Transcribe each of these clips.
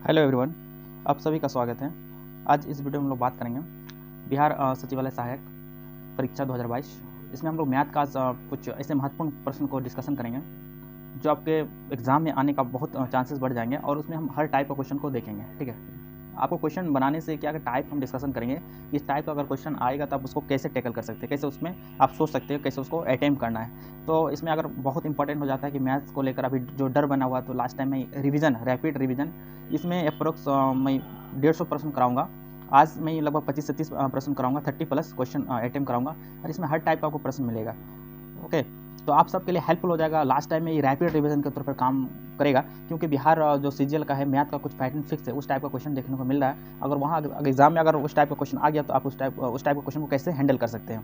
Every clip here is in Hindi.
हेलो एवरीवन, आप सभी का स्वागत है। आज इस वीडियो में हम लोग बात करेंगे बिहार सचिवालय सहायक परीक्षा 2022। इसमें हम लोग मैथ का कुछ ऐसे महत्वपूर्ण प्रश्न को डिस्कशन करेंगे जो आपके एग्ज़ाम में आने का बहुत चांसेस बढ़ जाएंगे और उसमें हम हर टाइप का क्वेश्चन को देखेंगे। ठीक है, आपको क्वेश्चन बनाने से क्या टाइप हम डिस्कशन करेंगे, इस टाइप का अगर क्वेश्चन आएगा तो आप उसको कैसे टैकल कर सकते हैं, कैसे उसमें आप सोच सकते हो, कैसे उसको अटेम्प्ट करना है। तो इसमें अगर बहुत इंपॉर्टेंट हो जाता है कि मैथ्स को लेकर अभी जो डर बना हुआ, तो लास्ट टाइम मैं रिवीजन, रैपिड रिवीजन, इसमें अप्रोक्स मैं 150 प्रश्न कराऊंगा। आज मैं लगभग 25 से 30 प्रश्न कराऊंगा, 30+ क्वेश्चन अटेम्प्ट कराऊंगा और इसमें हर टाइप का आपको प्रश्न मिलेगा। ओके, तो आप सबके लिए हेल्पफुल हो जाएगा। लास्ट टाइम में ये रैपिड रिवीजन के तौर पर काम करेगा, क्योंकि बिहार जो सीजीएल का है मैथ का कुछ पैटर्न फिक्स है, उस टाइप का क्वेश्चन देखने को मिल रहा है। अगर वहाँ एग्जाम में अगर उस टाइप का क्वेश्चन आ गया तो आप उस टाइप का क्वेश्चन को कैसे हैंडल कर सकते हैं,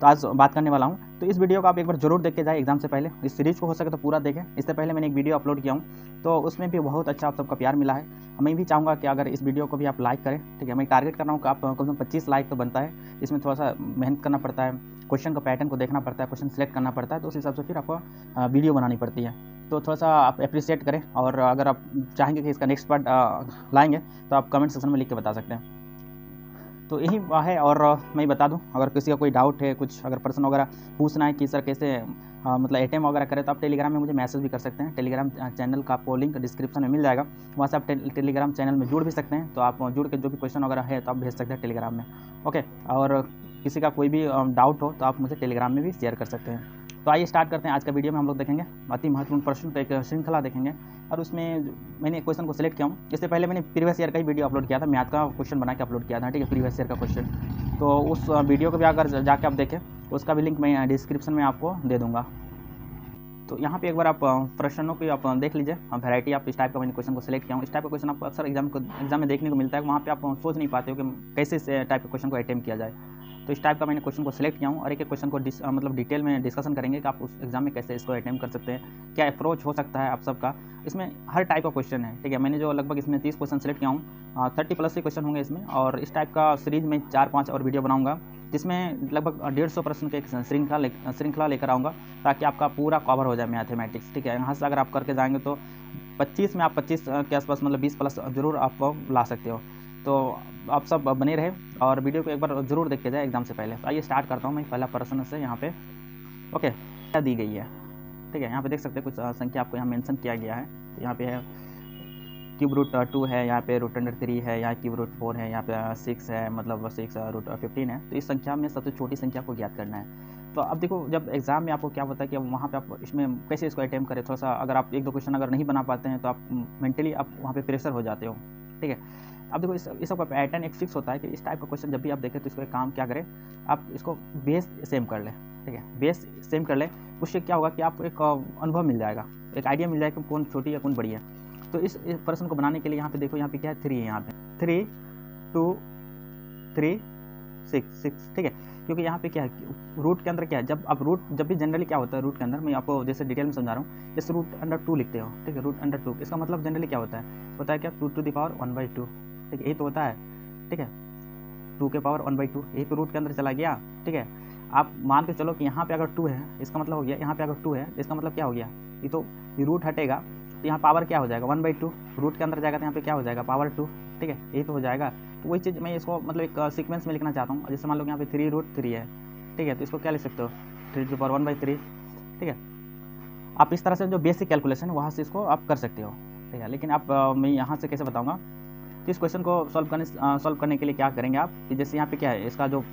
तो आज बात करने वाला हूँ। तो इस वीडियो को आप एक बार जरूर देख के जाए एग्जाम से पहले। इस सीरीज को हो सके तो पूरा देखें। इससे पहले मैंने एक वीडियो अपलोड किया हूँ, तो उसमें भी बहुत अच्छा आप सबका प्यार मिला है। मैं भी चाहूँगा कि अगर इस वीडियो को भी आप लाइक करें। ठीक है, मैं टारगेट कर रहा हूँ कि आप कम से कम 25 लाइक तो बनता है। इसमें थोड़ा सा मेहनत करना पड़ता है, क्वेश्चन का पैटर्न को देखना पड़ता है, क्वेश्चन सेलेक्ट करना पड़ता है, तो उस हिसाब से फिर आपको वीडियो बनानी पड़ती है। तो थोड़ा सा आप अप्रिशिएट करें, और अगर आप चाहेंगे कि इसका नेक्स्ट पार्ट लाएंगे तो आप कमेंट सेक्शन में लिख के बता सकते हैं। तो यही है। और मैं बता दूं, अगर किसी का कोई डाउट है, कुछ अगर प्रश्न वगैरह पूछना है कि सर कैसे मतलब अटेम्प्ट वगैरह करें, तो आप टेलीग्राम में मुझे मैसेज भी कर सकते हैं। टेलीग्राम चैनल का आपको लिंक डिस्क्रिप्शन में मिल जाएगा, वहाँ से आप टेलीग्राम चैनल में जुड़ भी सकते हैं। तो आप जुड़ के जो भी क्वेश्चन वगैरह है तो आप भेज सकते हैं टेलीग्राम में। ओके, और किसी का कोई भी डाउट हो तो आप मुझे टेलीग्राम में भी शेयर कर सकते हैं। तो आइए स्टार्ट करते हैं। आज का वीडियो में हम लोग देखेंगे अति महत्वपूर्ण प्रश्न का एक श्रृंखला देखेंगे, और उसमें मैंने क्वेश्चन को सिलेक्ट किया हूँ। इससे पहले मैंने प्रीवियस ईयर का ही वीडियो अपलोड किया था, मैथ का क्वेश्चन बना के अपलोड किया था। ठीक है, प्रीवियस ईयर का क्वेश्चन, तो उस वीडियो को भी अगर जाके आप देखें, उसका भी लिंक मैं डिस्क्रिप्शन में आपको दे दूँगा। तो यहाँ पे एक बार आप प्रश्नों की आप देख लीजिए, वैरायटी। आप इस टाइप का मैंने क्वेश्चन को सिलेक्ट किया हूँ। इस टाइप का क्वेश्चन आपको अक्सर एग्जाम में देखने को मिलता है, वहाँ पे आप सोच नहीं पाते हो कि कैसे इस टाइप के क्वेश्चन को अटेम्प्ट किया जाए। तो इस टाइप का मैंने क्वेश्चन को सिलेक्ट किया हूँ, और एक एक क्वेश्चन को मतलब डिटेल में डिस्कशन करेंगे कि आप उस एग्जाम में कैसे इसको अटेम्प्ट कर सकते हैं, क्या अप्रोच हो सकता है आप सबका। इसमें हर टाइप का क्वेश्चन है। ठीक है, मैंने जो लगभग इसमें 30 क्वेश्चन सिलेक्ट किया हूँ, 30+ ही क्वेश्चन होंगे इसमें, और इस टाइप का सीरीज में 4-5 और वीडियो बनाऊँगा, जिसमें लगभग 150 प्रश्न के एक श्रृंखला लेकर आऊँगा, ताकि आपका पूरा कवर हो जाए मैथमेटिक्स। ठीक है, यहाँ से अगर आप करके जाएंगे तो 25 में आप 25 के आसपास, मतलब 20+ जरूर आप ला सकते हो। तो आप सब बने रहे और वीडियो को एक बार जरूर देख के जाए एग्जाम से पहले। तो आइए स्टार्ट करता हूँ मैं पहला प्रश्न से। यहाँ पे ओके, क्या दी गई है। ठीक है, यहाँ पे देख सकते हैं कुछ संख्या आपको यहाँ मेंशन किया गया है। तो यहाँ पे है क्यूब रूट 2 है, यहाँ पे रूट अंडर 3 है, यहाँ क्यूब रूट 4 है, यहाँ पे 6 है, मतलब 6 रूट 15 है। तो इस संख्या में सबसे छोटी संख्या को ज्ञात करना है। तो अब देखो, जब एग्जाम में आपको क्या होता है कि वहाँ पे आप इसमें कैसे इसको अटेम्प्ट करें। थोड़ा सा अगर आप 1-2 क्वेश्चन अगर नहीं बना पाते हैं तो आप मेंटली आप वहाँ पे प्रेशर हो जाते हो। ठीक है, अब देखो इस सबका पैटर्न एक फिक्स होता है कि इस टाइप का क्वेश्चन जब भी आप देखें तो इसको एक काम क्या करें, आप इसको बेस सेम कर लें। ठीक है, बेस सेम कर लें, उससे क्या होगा कि आपको एक अनुभव मिल जाएगा, एक आइडिया मिल जाएगा कि कौन छोटी है कौन बड़ी है। तो इस प्रश्न को बनाने के लिए यहाँ पे देखो, यहाँ पे क्या है, 3 है। यहाँ पे 3 2 3 6। ठीक है, क्योंकि यहाँ पे क्या है, रूट के अंदर क्या है, जब भी जनरली क्या होता है रूट के अंदर, मैं आपको जैसे डिटेल में समझा रहा हूँ, इस रूट अंडर 2 लिखते हो। ठीक है, रूट अंडर 2, इसका मतलब जनरली क्या होता है क्या, 2 to the power 1/2। ठीक है, यही तो होता है। ठीक है, 2 के पावर 1/2, यही तो रूट के अंदर चला गया। ठीक है, आप मान के चलो कि यहाँ पे अगर 2 है, इसका मतलब हो गया, यहाँ पे अगर 2 है इसका मतलब क्या हो गया, ये रूट हटेगा तो यहाँ पावर क्या हो जाएगा, 1/2। रूट के अंदर जाएगा तो यहाँ पे क्या हो जाएगा, पावर 2। ठीक है, यही तो हो जाएगा। तो वही चीज़ मैं इसको मतलब एक सीक्वेंस में लिखना चाहता हूँ। जैसे मान लो यहाँ पे 3 रूट 3 है। ठीक है, तो इसको क्या लिख सकते हो, 3 to the power 1/3। ठीक है, आप इस तरह से जो बेसिक कैलकुलेशन है वहाँ से इसको आप कर सकते हो। ठीक है, लेकिन आप मैं यहाँ से कैसे बताऊँगा। तो इस क्वेश्चन को सॉल्व करने के लिए क्या करेंगे आप, कि जैसे यहाँ पे क्या है, इसका जो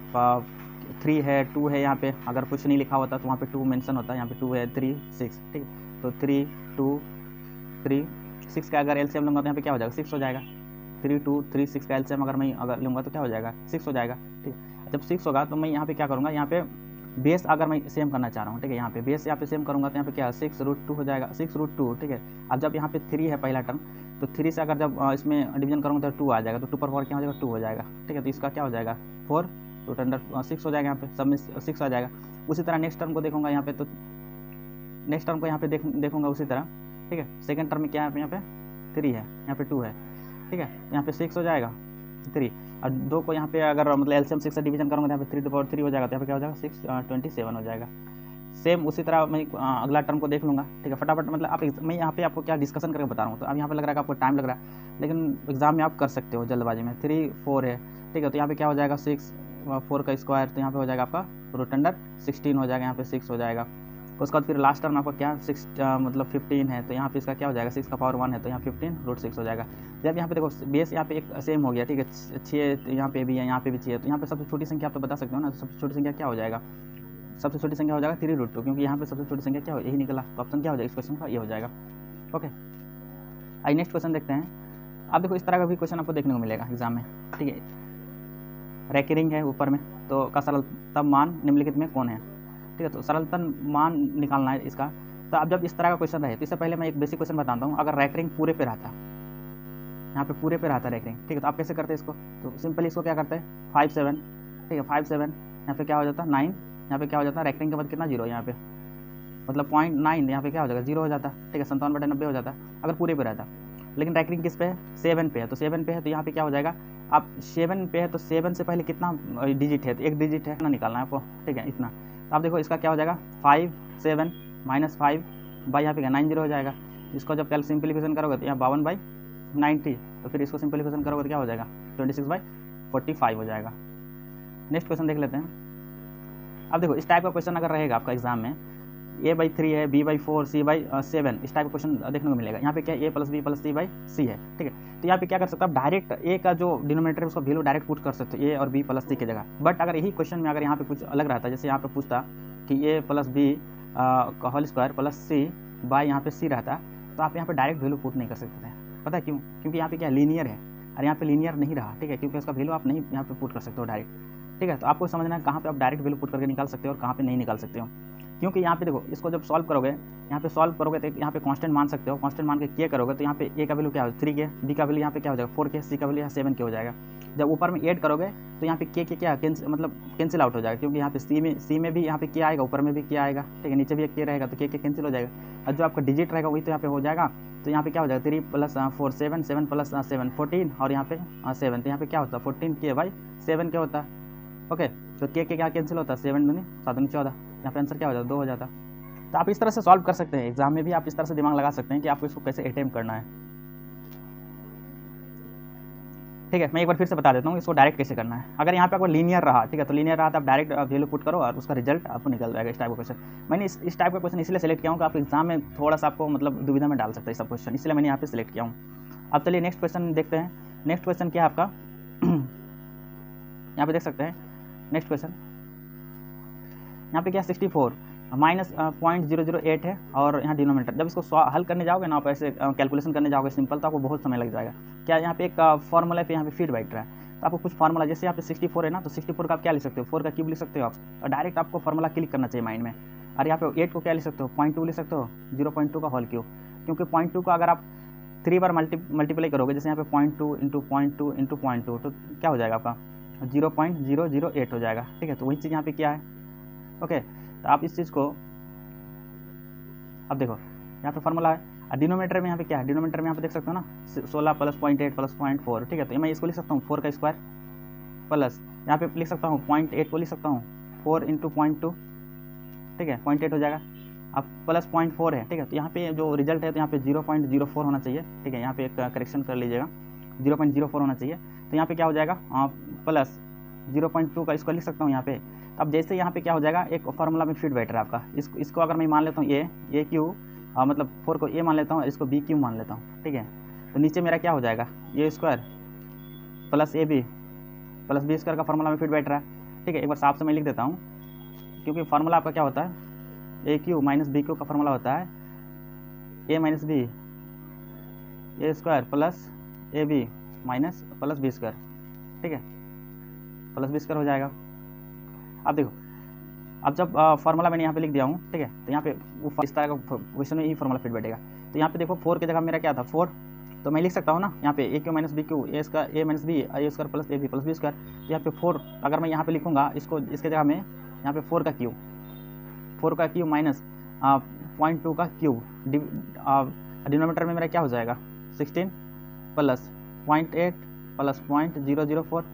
3 है 2 है, यहाँ पे अगर कुछ नहीं लिखा होता तो वहाँ पे 2 मेंशन होता है, यहाँ पे 2 है 3 6। ठीक है, तो 3 2 3 6 का अगर एलसीएम लूँगा तो यहाँ पे क्या हो जाएगा, 6 हो जाएगा। 3 2 3 6 का एलसीएम अगर मैं लूँगा तो क्या हो जाएगा, 6 हो जाएगा। ठीक है, जब 6 होगा तो मैं यहाँ पे क्या करूँगा, यहाँ पे बेस अगर मैं सेम करना चाह रहा हूँ। ठीक है, यहाँ पे बेस यहाँ पे सेम करूँगा तो यहाँ पे क्या 6√2 हो जाएगा, 6√2। ठीक है, अब जब यहाँ पे 3 है पहला टर्म, तो 3 से अगर जब इसमें डिवीजन करूँगा तो 2 आ जाएगा, तो 2 पर पावर क्या हो जाएगा, 2 हो जाएगा। ठीक है, तो इसका क्या हो जाएगा, 4 रूट अंडर 6 हो जाएगा, यहाँ पे सब में 6 आ जाएगा। उसी तरह नेक्स्ट टर्म को देखूँगा यहाँ पे, तो नेक्स्ट टर्म को यहाँ पे देखूँगा उसी तरह। ठीक है, सेकेंड टर्म में क्या है, यहाँ पे 3 है, यहाँ पे 2 है। ठीक है, यहाँ पे 6 हो जाएगा 3, और 2 को यहाँ पे अगर मतलब एलसीएम 6 से डिवीजन करूँगा तो यहाँ पे 3 to the power 3 हो जाएगा, तो यहाँ पे क्या हो जाएगा, 6 27 हो जाएगा। सेम उसी तरह मैं अगला टर्म को देख लूँगा, ठीक है। फटाफट मतलब आप मैं यहाँ पे आपको क्या डिस्कशन करके बता रहा हूँ, तो अब यहाँ पे लग रहा है कि आपको टाइम लग रहा है, लेकिन एग्जाम में आप कर सकते हो जल्दबाजी में। 3 4 है, ठीक है। तो यहाँ पे क्या हो जाएगा 6 4 का स्क्वायर, तो यहाँ पे हो जाएगा आपका रूट अंडर 16 हो जाएगा, यहाँ पे 6 हो जाएगा। उसके बाद फिर लास्ट टर्म आपका क्या 6 मतलब 15 है, तो यहाँ पे इसका क्या हो जाएगा 6 का पावर 1 है, तो यहाँ 15 रूट 6 हो जाएगा। जब यहाँ पे देखो बेस यहाँ पे एक सेम हो गया, ठीक है। 6 यहाँ पे भी है, यहाँ पे भी 6 है, तो यहाँ पे सबसे छोटी संख्या आप तो बता सकते हो ना। सबसे छोटी संख्या क्या हो जाएगा, सबसे छोटी संख्या हो जाएगा 3 रूट 2, क्योंकि यहाँ पे सबसे छोटी संख्या क्या हो यही निकला, तो ऑप्शन क्या हो जाएगा इस क्वेश्चन का ये हो जाएगा। ओके, आइए नेक्स्ट क्वेश्चन देखते हैं। अब देखो इस तरह का भी क्वेश्चन आपको देखने को मिलेगा एग्जाम में, ठीक है। रैंकिंग है ऊपर में, तो का सरलतम मान निम्नलिखित में कौन है, ठीक है। तो सरलतम मान निकालना है इसका। तो अब जब इस तरह का क्वेश्चन रहे, तो इससे पहले मैं एक बेसिक क्वेश्चन बताता हूँ। अगर रैंकिंग पूरे पे रहता, यहाँ पे पूरे पे रहता रैंकिंग, ठीक है, तो आप कैसे करते हैं इसको, तो सिंपली इसको क्या करते हैं 5 7, ठीक है। 5 7 यहाँ पे क्या हो जाता है 9, यहाँ पे क्या हो जाता है रैंकिंग के बाद कितना 0 यहाँ पे, मतलब 0.9 यहाँ पे क्या हो जाएगा 0 हो जाता, ठीक है। 57/90 हो जाता अगर पूरे पे रहता। लेकिन रैंकिंग किस पे है 7 पे है, तो 7 पे है, तो यहाँ पे क्या हो जाएगा, आप 7 पे है तो 7 से पहले कितना डिजिट है, तो एक डिजिट है ना निकालना है आपको, ठीक है इतना। तो आप देखो इसका क्या हो जाएगा 5 7 -5 बाई यहाँ पे क्या 90 हो जाएगा। इसको जब कैल सिंप्लीफिकेशन करोगे तो यहाँ 52/90, तो फिर इसको सिंप्लीफिकेशन करोगे तो क्या हो जाएगा 26/45 हो जाएगा। नेक्स्ट क्वेश्चन देख लेते हैं। अब देखो इस टाइप का क्वेश्चन अगर रहेगा आपका एग्जाम में, a/3 है, b/4 c/7, इस टाइप का क्वेश्चन देखने को मिलेगा। यहाँ पे क्या a + b + c/c है, ठीक है। तो यहाँ पे क्या कर सकते हो आप डायरेक्ट a का जो डिनोमिनेटर है उसका वैल्यू डायरेक्ट पुट कर सकते हो a और b + c की जगह। बट अगर यही क्वेश्चन में अगर यहाँ पे कुछ अलग रहता, जैसे यहाँ पे पूछता कि a + b का whole square plus c by यहाँ पे c रहता, तो आप यहाँ पे डायरेक्ट वैल्यू पुट नहीं कर सकते थे। पता है क्यों, क्योंकि यहाँ पे क्या लीनियर है और यहाँ पे लीनियर नहीं रहा, ठीक है, क्योंकि उसका वैल्यू आप नहीं यहाँ पे पुट कर सकते हो डायरेक्ट, ठीक है। तो आपको समझना है कहाँ पे आप डायरेक्ट वैल्यू पुट करके निकाल सकते हो और कहाँ पे नहीं निकाल सकते हो। क्योंकि यहाँ पे देखो इसको जब सॉल्व करोगे, यहाँ पे सॉल्व करोगे तो यहाँ पे कांस्टेंट मान सकते हो, कांस्टेंट मान के क्या करोगे तो यहाँ पे a का वैल्यू क्या हो 3 के, b का वैल्यू यहाँ पे क्या हो जाएगा 4 के, c का वैल्यू यहाँ 7 के हो जाएगा। जब ऊपर में ऐड करोगे तो यहाँ पे के क्या मतलब कैंसिल आउट हो जाएगा, क्योंकि यहाँ पे c में भी यहाँ पे क्या आएगा, ऊपर में भी क्या आएगा, ठीक है, नीचे भी एक के रहेगा, तो के कैंसिल हो जाएगा। और जो आपका डिजिट रहेगा वही तो यहाँ पे हो जाएगा। तो यहाँ पे क्या हो जाएगा 3 + 4 7, 7 + 7 14, और यहाँ पे 7, तो यहाँ पे क्या होता है 14 के/7 क्या होता है। ओके, तो के क्या कैंसिल होता है 7 दूनी 7 दूनी 14, यहाँ पे आंसर क्या हो जाता है 2 हो जाता। तो आप इस तरह से सॉल्व कर सकते हैं, एग्जाम में भी आप इस तरह से दिमाग लगा सकते हैं कि आपको इसको कैसे अटेम्प्ट करना है, ठीक है। मैं एक बार फिर से बता देता हूँ इसको डायरेक्ट कैसे करना है। अगर यहाँ पे आपको लीनियर रहा, ठीक है, तो लीनियर रहा तो आप डायरेक्ट वैल्यू पुट करो और उसका रिजल्ट आपको निकल जाएगा। इस टाइप का क्वेश्चन मैंने इस टाइप का क्वेश्चन इसलिए सेलेक्ट किया हूँ कि आप एग्जाम में थोड़ा सा आपको मतलब दुविधा में डाल सकते हैं सब क्वेश्चन, इसलिए मैंने यहाँ पे सेलेक्ट किया हूँ। अब चलिए नेक्स्ट क्वेश्चन देखते हैं। नेक्स्ट क्वेश्चन क्या है आपका यहाँ पे देख सकते हैं। नेक्स्ट क्वेश्चन यहाँ पे क्या 64 -0.008 है और यहाँ डिनोमिनेटर। जब इसको हल करने जाओगे ना, आप ऐसे कैलकुलेशन करने जाओगे सिंपल, तो आपको बहुत समय लग जाएगा। क्या यहाँ पे एक फॉर्मूला पे यहाँ पे फीड बैठ रहा है, तो आपको कुछ फार्मूला, जैसे यहाँ पे 64 है ना, तो 64 का आप क्या लिख सकते हो 4 का क्यूब लिख सकते हो आप, और डायरेक्ट आपको फार्मूला क्लिक करना चाहिए माइंड में। और यहाँ पे 8 को क्या लिख सकते हो 0.2 लिख सकते हो, 0.2 का होल क्यूब, क्योंकि 0.2 को अगर आप 3 बार मल्टीप्लाई करोगे, जैसे यहाँ पे 0.2 × 0.2 × 0.2, तो क्या हो जाएगा आपका 0.008 हो जाएगा, ठीक है। तो वही चीज़ यहाँ पे क्या है। ओके, तो आप इस चीज़ को अब देखो यहाँ पे फार्मूला है, और डिनोमीटर में यहाँ पे क्या है, डिनोमीटर में यहाँ पे देख सकते हो ना 16 + 0.8 + 0.4, ठीक है। तो मैं इसको लिख सकता हूँ 4 का स्क्वायर प्लस यहाँ पे लिख सकता हूँ 0.8 को लिख सकता हूँ 4 × 0.2, ठीक है, 0.8 हो जाएगा। अब प्लस 0.4 है, ठीक है। तो यहाँ पे जो रिजल्ट है तो यहाँ पे 0.04 होना चाहिए, ठीक है। यहाँ पे एक करेक्शन कर लीजिएगा, 0.04 होना चाहिए। तो यहाँ पे क्या हो जाएगा प्लस 0.2 का इसको लिख सकता हूँ यहाँ पे। अब जैसे यहाँ पे क्या हो जाएगा, एक फार्मूला में फिट बैठ रहा है आपका, इसको अगर मैं मान लेता हूँ ए क्यू, मतलब 4 को ए मान लेता हूँ, इसको बी क्यू मान लेता हूँ, ठीक है। तो नीचे मेरा क्या हो जाएगा A square plus A B plus B square का फार्मूला में फिट बैठ रहा है, ठीक है। एक बार साफ से मैं लिख देता हूँ, क्योंकि फार्मूला आपका क्या होता है A cube minus B cube का फार्मूला होता है A minus B A square plus A B minus plus B square, ठीक है, प्लस बी स्क्वायर हो जाएगा। अब देखो, अब जब फार्मूला मैंने यहाँ पे लिख दिया हूँ, ठीक है, तो यहाँ पे वो इस तरह का क्वेश्चन में यही फार्मूला फिट बैठेगा। तो यहाँ पे देखो 4 की जगह मेरा क्या था 4, तो मैं लिख सकता हूँ ना यहाँ पे A cube minus B cube A square A minus B A square plus A B plus B square. तो यहाँ पे 4 अगर मैं यहाँ पे लिखूँगा इसको, इसके जगह में यहाँ पे 4 का क्यूब माइनस 0.2 का क्यूब, डिनोमीटर में मेरा क्या हो जाएगा 16 प्लस 0.8 प्लस 0.004।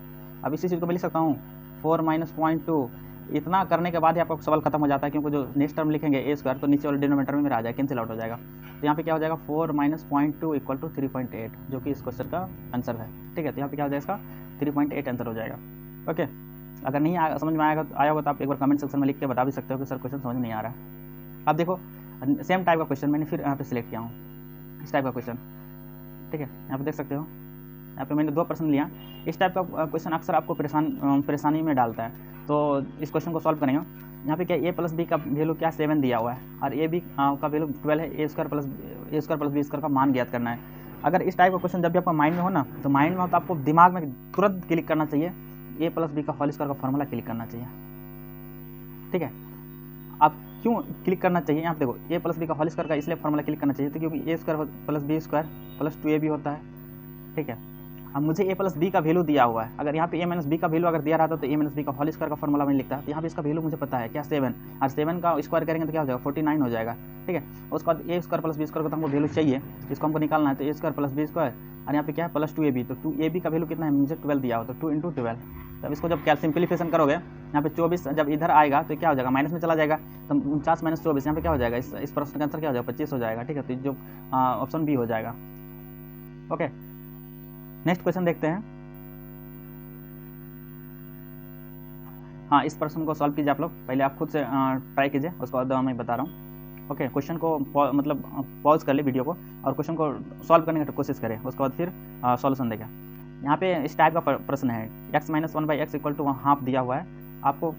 अब इसी चीज़ को मैं लिख सकता हूँ 4 - 0.2 इतना करने के बाद ही आपका सवाल खत्म हो जाता है, क्योंकि जो नेक्स्ट टर्म लिखेंगे ए स्क्वायर तो नीचे वाले डिनोमीटर में मेरा आ जाएगा, कैंसिल आउट हो जाएगा। तो यहाँ पे क्या हो जाएगा 4 - 0.2 = 3.8, जो कि इस क्वेश्चन का आंसर है। ठीक है, तो यहाँ पे क्या हो जाएगा इसका 3.8 आंसर हो जाएगा। ओके, अगर नहीं समझ में आया होगा तो आप एक बार कमेंट सेक्शन में लिख के बता भी सकते हो कि सर क्वेश्चन समझ नहीं आ रहा है। अब देखो सेम टाइप का क्वेश्चन मैंने फिर यहाँ पे सिलेक्ट किया हूँ, इस टाइप का क्वेश्चन। ठीक है, यहाँ पे देख सकते हो, यहाँ पे मैंने 2 प्रश्न लिया। इस टाइप का क्वेश्चन अक्सर आपको परेशानी में डालता है, तो इस क्वेश्चन को सॉल्व करेंगे। यहाँ पे क्या a + b का वैल्यू क्या 7 दिया हुआ है और a b का वैल्यू 12 है, a² + b² का मान ज्ञात करना है। अगर इस टाइप का क्वेश्चन जब भी आपका माइंड में हो ना, तो माइंड में हो तो आपको दिमाग में तुरंत क्लिक करना चाहिए, a + b का होल स्क्वायर का फॉर्मूला क्लिक करना चाहिए। ठीक है, आप क्यों क्लिक करना चाहिए, यहाँ पे देखो a + b का होल स्क्वायर का इसलिए फॉर्मूला क्लिक करना चाहिए तो क्योंकि a² + b² + 2ab होता है। ठीक है, अब मुझे a + b का वैल्यू दिया हुआ है, अगर यहाँ पे a - b का वैल्यू अगर दिया रहता तो a - b का होल स्क्वायर का फॉर्मूला मैंने लिखता, तो यहाँ पे इसका वैल्यू मुझे पता है क्या 7, और 7 का स्क्वायर करेंगे तो क्या हो जाएगा 49 हो जाएगा। ठीक है, उसके बाद a² + b² का तो हमको वैल्यू चाहिए, इसको हमको निकालना है, तो a² + b² और यहाँ पे क्या है +2ab, तो 2ab का वैल्यू कितना है मुझे 12 दिया हो, तो 2 × 12। तब इसको जब सिंप्लीफिकेशन करोगे, यहाँ पे 24 जब इधर आएगा तो क्या हो जाएगा माइनस में चला जाएगा, तो 49 - 24 यहाँ पे क्या हो जाएगा, इस प्रश्न का आंसर क्या हो जाएगा 25 हो जाएगा। ठीक है, तो जो ऑप्शन बी हो जाएगा। ओके, नेक्स्ट क्वेश्चन देखते हैं। हाँ, इस प्रश्न को सॉल्व कीजिए आप लोग, पहले आप खुद से ट्राई कीजिए, उसके बाद मैं बता रहा हूँ। ओके, क्वेश्चन को मतलब पॉज कर ले वीडियो को और क्वेश्चन को सॉल्व करने की कोशिश करें, उसके बाद फिर सॉल्यूशन देगा। यहाँ पे इस टाइप का प्रश्न है, x - 1/x = हाफ दिया हुआ है, आपको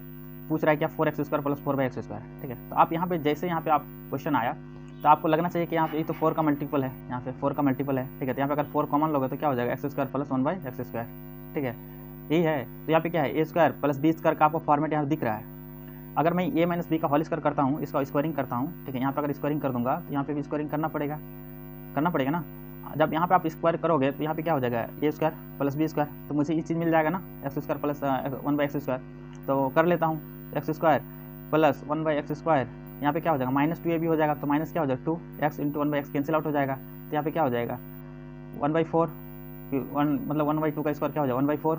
पूछ रहा है क्या 4x² + 4/x²। ठीक है, तो आप यहाँ पे जैसे यहाँ पे आप क्वेश्चन आया तो आपको लगना चाहिए कि यहाँ पे ये तो 4 का मल्टीपल है, यहाँ पे 4 का मल्टीपल है। ठीक है, तो यहाँ पे अगर 4 कॉमन लोगे तो क्या हो जाएगा x² + 1/x²। ठीक है, यही है। तो यहाँ पे क्या है a² + b² का आपको फॉर्मेट यहाँ दिख रहा है। अगर मैं a - b का होल स्क्वायर करता हूँ, इसका स्क्वायरिंग करता हूँ, ठीक है, यहाँ पे अगर स्क्वायरिंग कर दूंगा तो यहाँ पे भी स्क्वायरिंग करना पड़ेगा ना। जब यहाँ पे आप स्क्वायर करोगे तो यहाँ पे क्या हो जाएगा a² + b², तो मुझे ये चीज़ मिल जाएगा ना x² + 1/x²। तो कर लेता हूँ, x² + 1/x², यहाँ पे क्या हो जाएगा -2ab हो जाएगा, तो माइनस क्या हो जाएगा 2x × 1/x कैंसिल आउट हो जाएगा, तो यहाँ पे क्या हो जाएगा 1/4, मतलब 1/2 का स्क्वायर क्या हो जाएगा 1/4।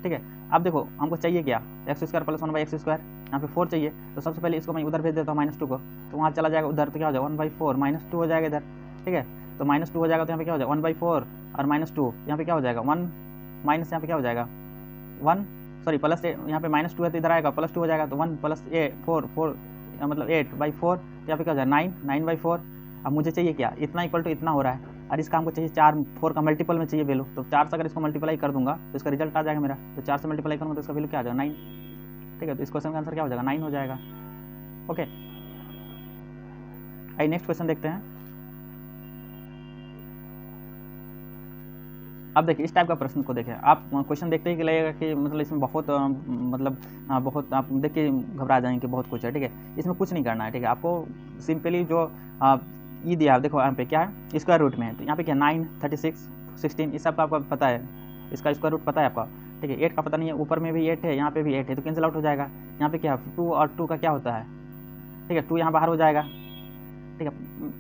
ठीक है, अब देखो हमको चाहिए क्या x² + 1/x², यहाँ पे 4 चाहिए, तो सबसे पहले इसको मैं उधर भेज देता हूँ -2 को, तो वहाँ चला जाएगा उधर, तो क्या हो जाएगा 1/4 -2 हो जाएगा इधर। ठीक है, तो -2 हो जाएगा, तो यहाँ पे क्या हो जाएगा 1/4 और -2, यहाँ पे क्या हो जाएगा 1 माइनस, यहाँ पे क्या हो जाएगा 1 सॉरी प्लस, यहाँ पे -2 है तो इधर आएगा +2 हो जाएगा, तो 1 + 4 मतलब 8/4, यहाँ पे क्या हो जाएगा 9/4। अब मुझे चाहिए क्या, इतना इक्वल टू इतना हो रहा है और इसका हमको चाहिए 4 का मल्टीपल में चाहिए वैल्यू, तो 4 से अगर इसको मल्टीप्लाई कर दूंगा तो इसका रिजल्ट आ जाएगा मेरा, तो 4 से मल्टीप्लाई करूँगा तो इसका वैल्यू क्या आ जाएगा 9। ठीक है, तो इस क्वेश्चन का आंसर क्या हो जाएगा 9 हो जाएगा। ओके, आइए नेक्स्ट क्वेश्चन देखते हैं। अब देखिए इस टाइप का प्रश्न को देखें, आप क्वेश्चन देखते ही लगेगा कि मतलब इसमें बहुत बहुत आप देख के घबरा जाएंगे कि बहुत कुछ है। ठीक है, इसमें कुछ नहीं करना है। ठीक है, आपको सिंपली जो ई दिया है, देखो यहाँ पे क्या है स्क्वायर रूट में है, तो यहाँ पे क्या 9, 36, 16 इस सब का आपको पता है, इसका स्क्वायर रूट पता है आपका। ठीक है, 8 का पता नहीं है, ऊपर में भी 8 है, यहाँ पे भी 8 है, तो कैंसिल आउट हो जाएगा। यहाँ पे क्या 2 और 2 का क्या होता है, ठीक है 2 यहाँ बाहर हो जाएगा। ठीक है,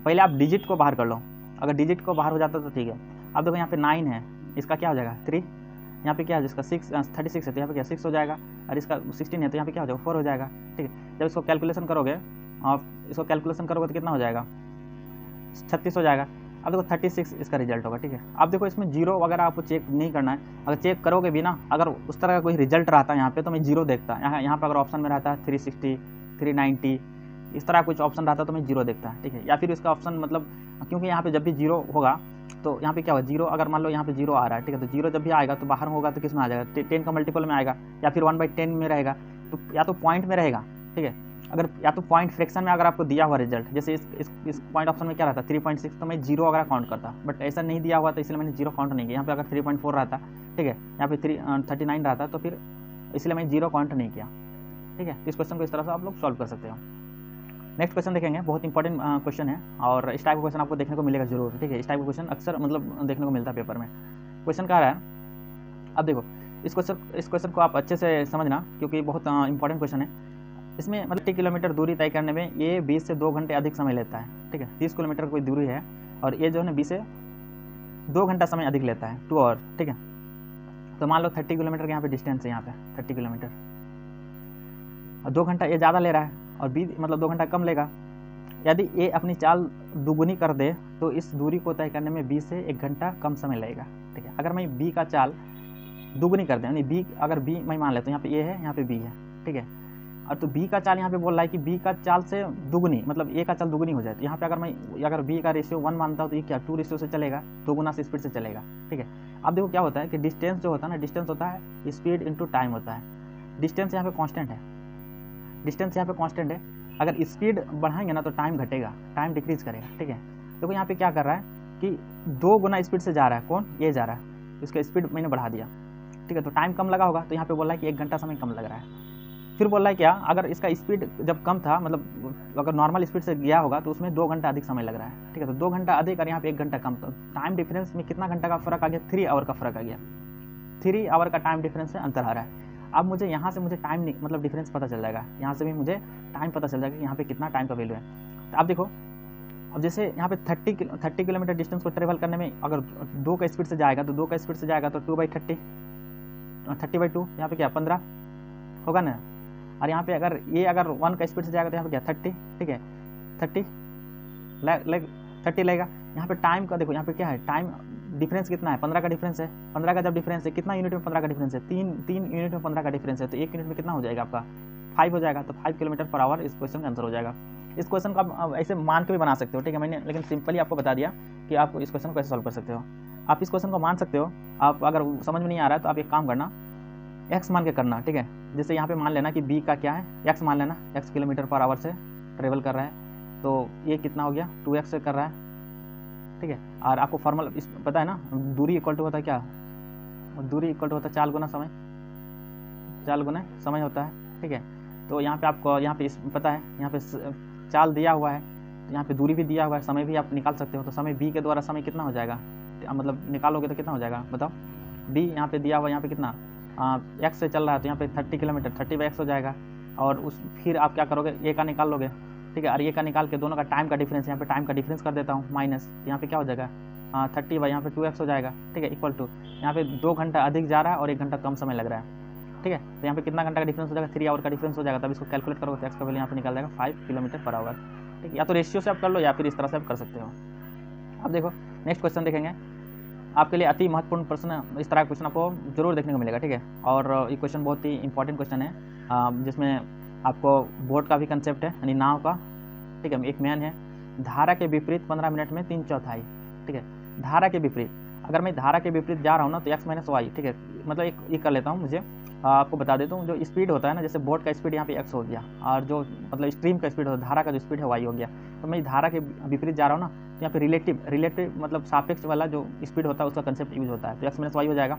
पहले आप डिजिट को बाहर कर लो, अगर डिजिट को बाहर हो जाता तो ठीक है। अब देखो यहाँ पे 9 है, इसका क्या हो जाएगा 3, यहाँ पे क्या है जिसका 36 है तो यहाँ पे क्या 6 हो जाएगा, और इसका 16 है तो यहाँ पे क्या हो जाएगा 4 हो जाएगा। ठीक है, जब इसको कैलकुलेशन करोगे तो कितना हो जाएगा 36 हो जाएगा। अब देखो 36 इसका रिजल्ट होगा। ठीक है, अब देखो इसमें जीरो वगैरह आपको चेक नहीं करना है, अगर चेक करोगे भी ना, अगर उस तरह का कोई रिजल्ट रहता है यहाँ पे तो मैं जीरो देखता, यहाँ पर अगर ऑप्शन में रहता है 360, 390 इस तरह कुछ ऑप्शन रहता तो मैं जीरो देखता है। ठीक है, या फिर इसका ऑप्शन मतलब क्योंकि यहाँ पे जब भी जीरो होगा तो यहाँ पे क्या होगा जीरो, अगर मान लो यहाँ पे जीरो आ रहा है, ठीक है, तो जीरो जब भी आएगा तो बाहर होगा तो किस में आ जाएगा 10 का मल्टीपल में आएगा, या फिर 1/10 में रहेगा, तो या तो पॉइंट में रहेगा। ठीक है, अगर या तो पॉइंट फ्रैक्शन में अगर आपको दिया हुआ रिजल्ट, जैसे इस पॉइंट ऑप्शन में क्या रहता 3.6 तो मैं जीरो वगैरह काउंट करता, बट ऐसा नहीं दिया हुआ तो इसलिए मैंने जीरो काउंट नहीं किया। यहाँ पे अगर 3.4 रहता, ठीक है, यहाँ पे 39 रहता तो फिर इसलिए मैं जीरो काउंट नहीं किया। ठीक है, इस क्वेश्चन को इस तरह से आप लोग सॉल्व कर सकते हो। नेक्स्ट क्वेश्चन देखेंगे, बहुत इंपॉर्टेंट क्वेश्चन है और इस टाइप का क्वेश्चन आपको देखने को मिलेगा जरूर। ठीक है, इस टाइप का क्वेश्चन अक्सर मतलब देखने को मिलता है पेपर में। क्वेश्चन कह रहा है, अब देखो इस क्वेश्चन को आप अच्छे से समझना क्योंकि बहुत इंपॉर्टेंट क्वेश्चन है। इसमें मतलब 30 किलोमीटर दूरी तय करने में ये 20 से 2 घंटे अधिक समय लेता है। ठीक है, 30 किलोमीटर कोई दूरी है और ये जो है 20 से 2 घंटा समय अधिक लेता है, 2 आवर। ठीक है, तो मान लो 30 किलोमीटर के यहाँ पे डिस्टेंस है, यहाँ पे 30 किलोमीटर। 2 घंटा ए ज़्यादा ले रहा है और बी मतलब 2 घंटा कम लेगा। यदि ए अपनी चाल दुगुनी कर दे तो इस दूरी को तय करने में बी से 1 घंटा कम समय लगेगा। ठीक है, अगर मैं बी का चाल दुगुनी कर दें, यानी बी अगर बी मैं मान लेता हूँ, यहाँ पे ए है, यहाँ पे बी है। ठीक है, और तो बी का चाल यहाँ पे बोल रहा है कि बी का चाल से दुगुनी मतलब ए का चाल दुगुनी हो जाए। तो यहाँ पे अगर बी का रेशियो 1 मानता हूँ तो ये क्या 2 रेशियो से चलेगा, 2 गुना से स्पीड से चलेगा। ठीक है, अब देखो क्या होता है कि डिस्टेंस जो होता है ना, डिस्टेंस होता है स्पीड इंटू टाइम होता है। डिस्टेंस यहाँ पे कांस्टेंट है, डिस्टेंस यहाँ पे कांस्टेंट है। अगर स्पीड बढ़ाएंगे ना तो टाइम घटेगा, टाइम डिक्रीज करेगा। ठीक है, देखो यहाँ पे क्या कर रहा है कि 2 गुना स्पीड से जा रहा है, कौन ये जा रहा है, इसका स्पीड मैंने बढ़ा दिया। ठीक है, तो टाइम कम लगा होगा, तो यहाँ पे बोल रहा है कि 1 घंटा समय कम लग रहा है। फिर बोल रहा है क्या, अगर इसका स्पीड जब कम था मतलब अगर नॉर्मल स्पीड से गया होगा तो उसमें 2 घंटा अधिक समय लग रहा है। ठीक है, तो 2 घंटा अधिक और यहाँ पे 1 घंटा कम, तो टाइम डिफरेंस में कितना घंटा का फर्क आ गया, 3 आवर का फर्क आ गया। 3 आवर का टाइम डिफरेंस से अंतर आ रहा है। अब मुझे यहाँ से मुझे टाइम मतलब डिफरेंस पता चल जाएगा, यहाँ से भी मुझे टाइम पता चल जाएगा कि यहाँ पे कितना टाइम का वैल्यू है। तो आप देखो, अब जैसे यहाँ पे 30 किलोमीटर डिस्टेंस को ट्रेवल करने में अगर 2 का स्पीड से जाएगा तो 2 का स्पीड से जाएगा तो 2/30, 30/2 यहाँ पे क्या 15 होगा ना। और यहाँ पे अगर 1 का स्पीड से जाएगा तो यहाँ पे क्या 30। ठीक है, 30 लगेगा। यहाँ पे टाइम का देखो, यहाँ पे क्या है, टाइम डिफरेंस कितना है, 15 का डिफरेंस है। 15 का जब डिफरेंस है, कितना यूनिट में 15 का डिफरेंस है, 3 यूनिट में 15 का डिफरेंस है, तो 1 यूनिट में कितना हो जाएगा आपका 5 हो जाएगा। तो 5 किलोमीटर पर आवर इस क्वेश्चन का आंसर हो जाएगा। इस क्वेश्चन को आप ऐसे मान के भी बना सकते हो। ठीक है, मैंने लेकिन सिंपली आपको बता दिया कि आप इस क्वेश्चन को कैसे सॉल्व कर सकते हो। आप इस क्वेश्चन को मान सकते हो। आप अगर समझ में नहीं आ रहा है तो आप एक काम करना, एक्स मान के करना। ठीक है, जैसे यहाँ पे मान लेना कि बी का क्या है, एक्स मान लेना, एक्स किलोमीटर पर आवर से ट्रेवल कर रहा है, तो ये कितना हो गया 2x से कर रहा है। ठीक है, और आपको फॉर्मूला पता है ना, दूरी इक्वल टू होता है क्या, दूरी इक्वल टू होता है 4 गुना समय, 4 गुना समय होता है। ठीक है, तो यहाँ पे आपको यहाँ पे पता है, यहाँ पे चाल दिया हुआ है, तो यहाँ पे दूरी भी दिया हुआ है, समय भी आप निकाल सकते हो। तो समय बी के द्वारा समय कितना हो जाएगा, मतलब निकालोगे तो कितना हो जाएगा बताओ। बी यहाँ पे दिया हुआ है, यहाँ पे कितना एक्स से चल रहा है, तो यहाँ पे 30 किलोमीटर 30/x हो जाएगा। और फिर आप क्या करोगे, ए का निकाल लोगे। ठीक है, और ए का निकाल के दोनों का टाइम का डिफरेंस, यहाँ पे टाइम का डिफरेंस कर देता हूँ माइनस, यहाँ पे क्या हो जाएगा 30 बाई यहाँ पे 2x हो जाएगा। ठीक है, इक्वल टू यहाँ पे 2 घंटा अधिक जा रहा है और 1 घंटा कम समय लग रहा है। ठीक है, तो यहाँ पे कितना घंटा का डिफरेंस हो जाएगा, 3 आवर का डिफरेंस हो जाएगा। तब इसको कैलकुलेट करोगे तो एक्स का वैल्यू यहाँ पे निकल जाएगा 5 किलोमीटर पर आवर। ठीक है, या तो रेशियो से आप कर लो या फिर इस तरह से आप कर सकते हो। अब देखो नेक्स्ट क्वेश्चन देखेंगे, आपके लिए अति महत्वपूर्ण प्रश्न, इस तरह का क्वेश्चन आपको जरूर देखने को मिलेगा। ठीक है, और ये क्वेश्चन बहुत ही इंपॉर्टेंट क्वेश्चन है, जिसमें आपको बोट का भी कंसेप्ट है, यानी नाव का। ठीक है, एक मैन है, धारा के विपरीत 15 मिनट में 3/4। ठीक है, धारा के विपरीत, अगर मैं धारा के विपरीत जा रहा हूँ ना तो x - y। ठीक है, मतलब एक कर लेता हूँ, मुझे आपको बता देता हूँ, जो स्पीड होता है ना, जैसे बोट का स्पीड यहाँ पे x हो गया, और जो मतलब स्ट्रीम का स्पीड होता है, धारा का जो स्पीड है y हो गया। तो मैं धारा के विपरीत जा रहा हूँ ना, तो यहाँ पे रिलेटिव मतलब सापेक्ष वाला जो स्पीड होता है उसका कंसेप्ट यूज होता है, तो x - y हो जाएगा।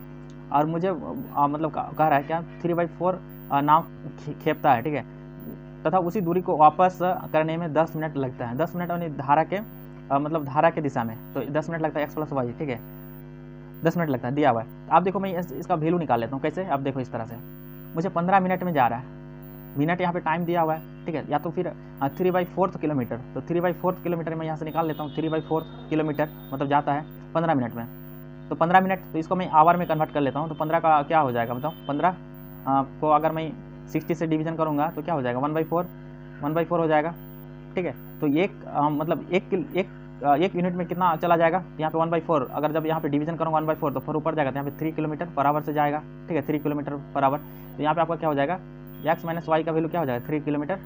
और मुझे मतलब कह रहा है क्या 3/4 नाव खेपता है। ठीक है, तथा उसी दूरी को वापस करने में 10 मिनट लगता है। 10 मिनट यानी धारा के मतलब धारा के दिशा में, तो 10 मिनट लगता है x + y। ठीक है, 10 मिनट लगता है, दिया हुआ है। आप देखो, मैं इसका वैल्यू निकाल लेता हूँ। कैसे, आप देखो इस तरह से, मुझे 15 मिनट में जा रहा है, मिनट यहाँ पे टाइम दिया हुआ है। ठीक है, या तो फिर 3/4 किलोमीटर, तो 3/4 किलोमीटर मैं यहाँ से निकाल लेता हूँ। 3/4 किलोमीटर मतलब जाता है 15 मिनट में, तो 15 मिनट, तो इसको मैं आवर में कन्वर्ट कर लेता हूँ। तो 15 का क्या हो जाएगा बताओ, 15 को अगर मैं 60 से डिवीजन करूँगा तो क्या हो जाएगा 1/4 हो जाएगा। ठीक है, तो मतलब एक यूनिट में कितना चला जाएगा, यहाँ पे 1/4, अगर जब यहाँ पे डिवीजन करूँगा 1/4 तो 4 ऊपर जाएगा, तो यहाँ पे 3 किलोमीटर पर आवर से जाएगा। ठीक है, 3 किलोमीटर पर आवर, तो यहाँ पे आपका क्या हो जाएगा, x - y का वैल्यू क्या हो जाएगा, 3 किलोमीटर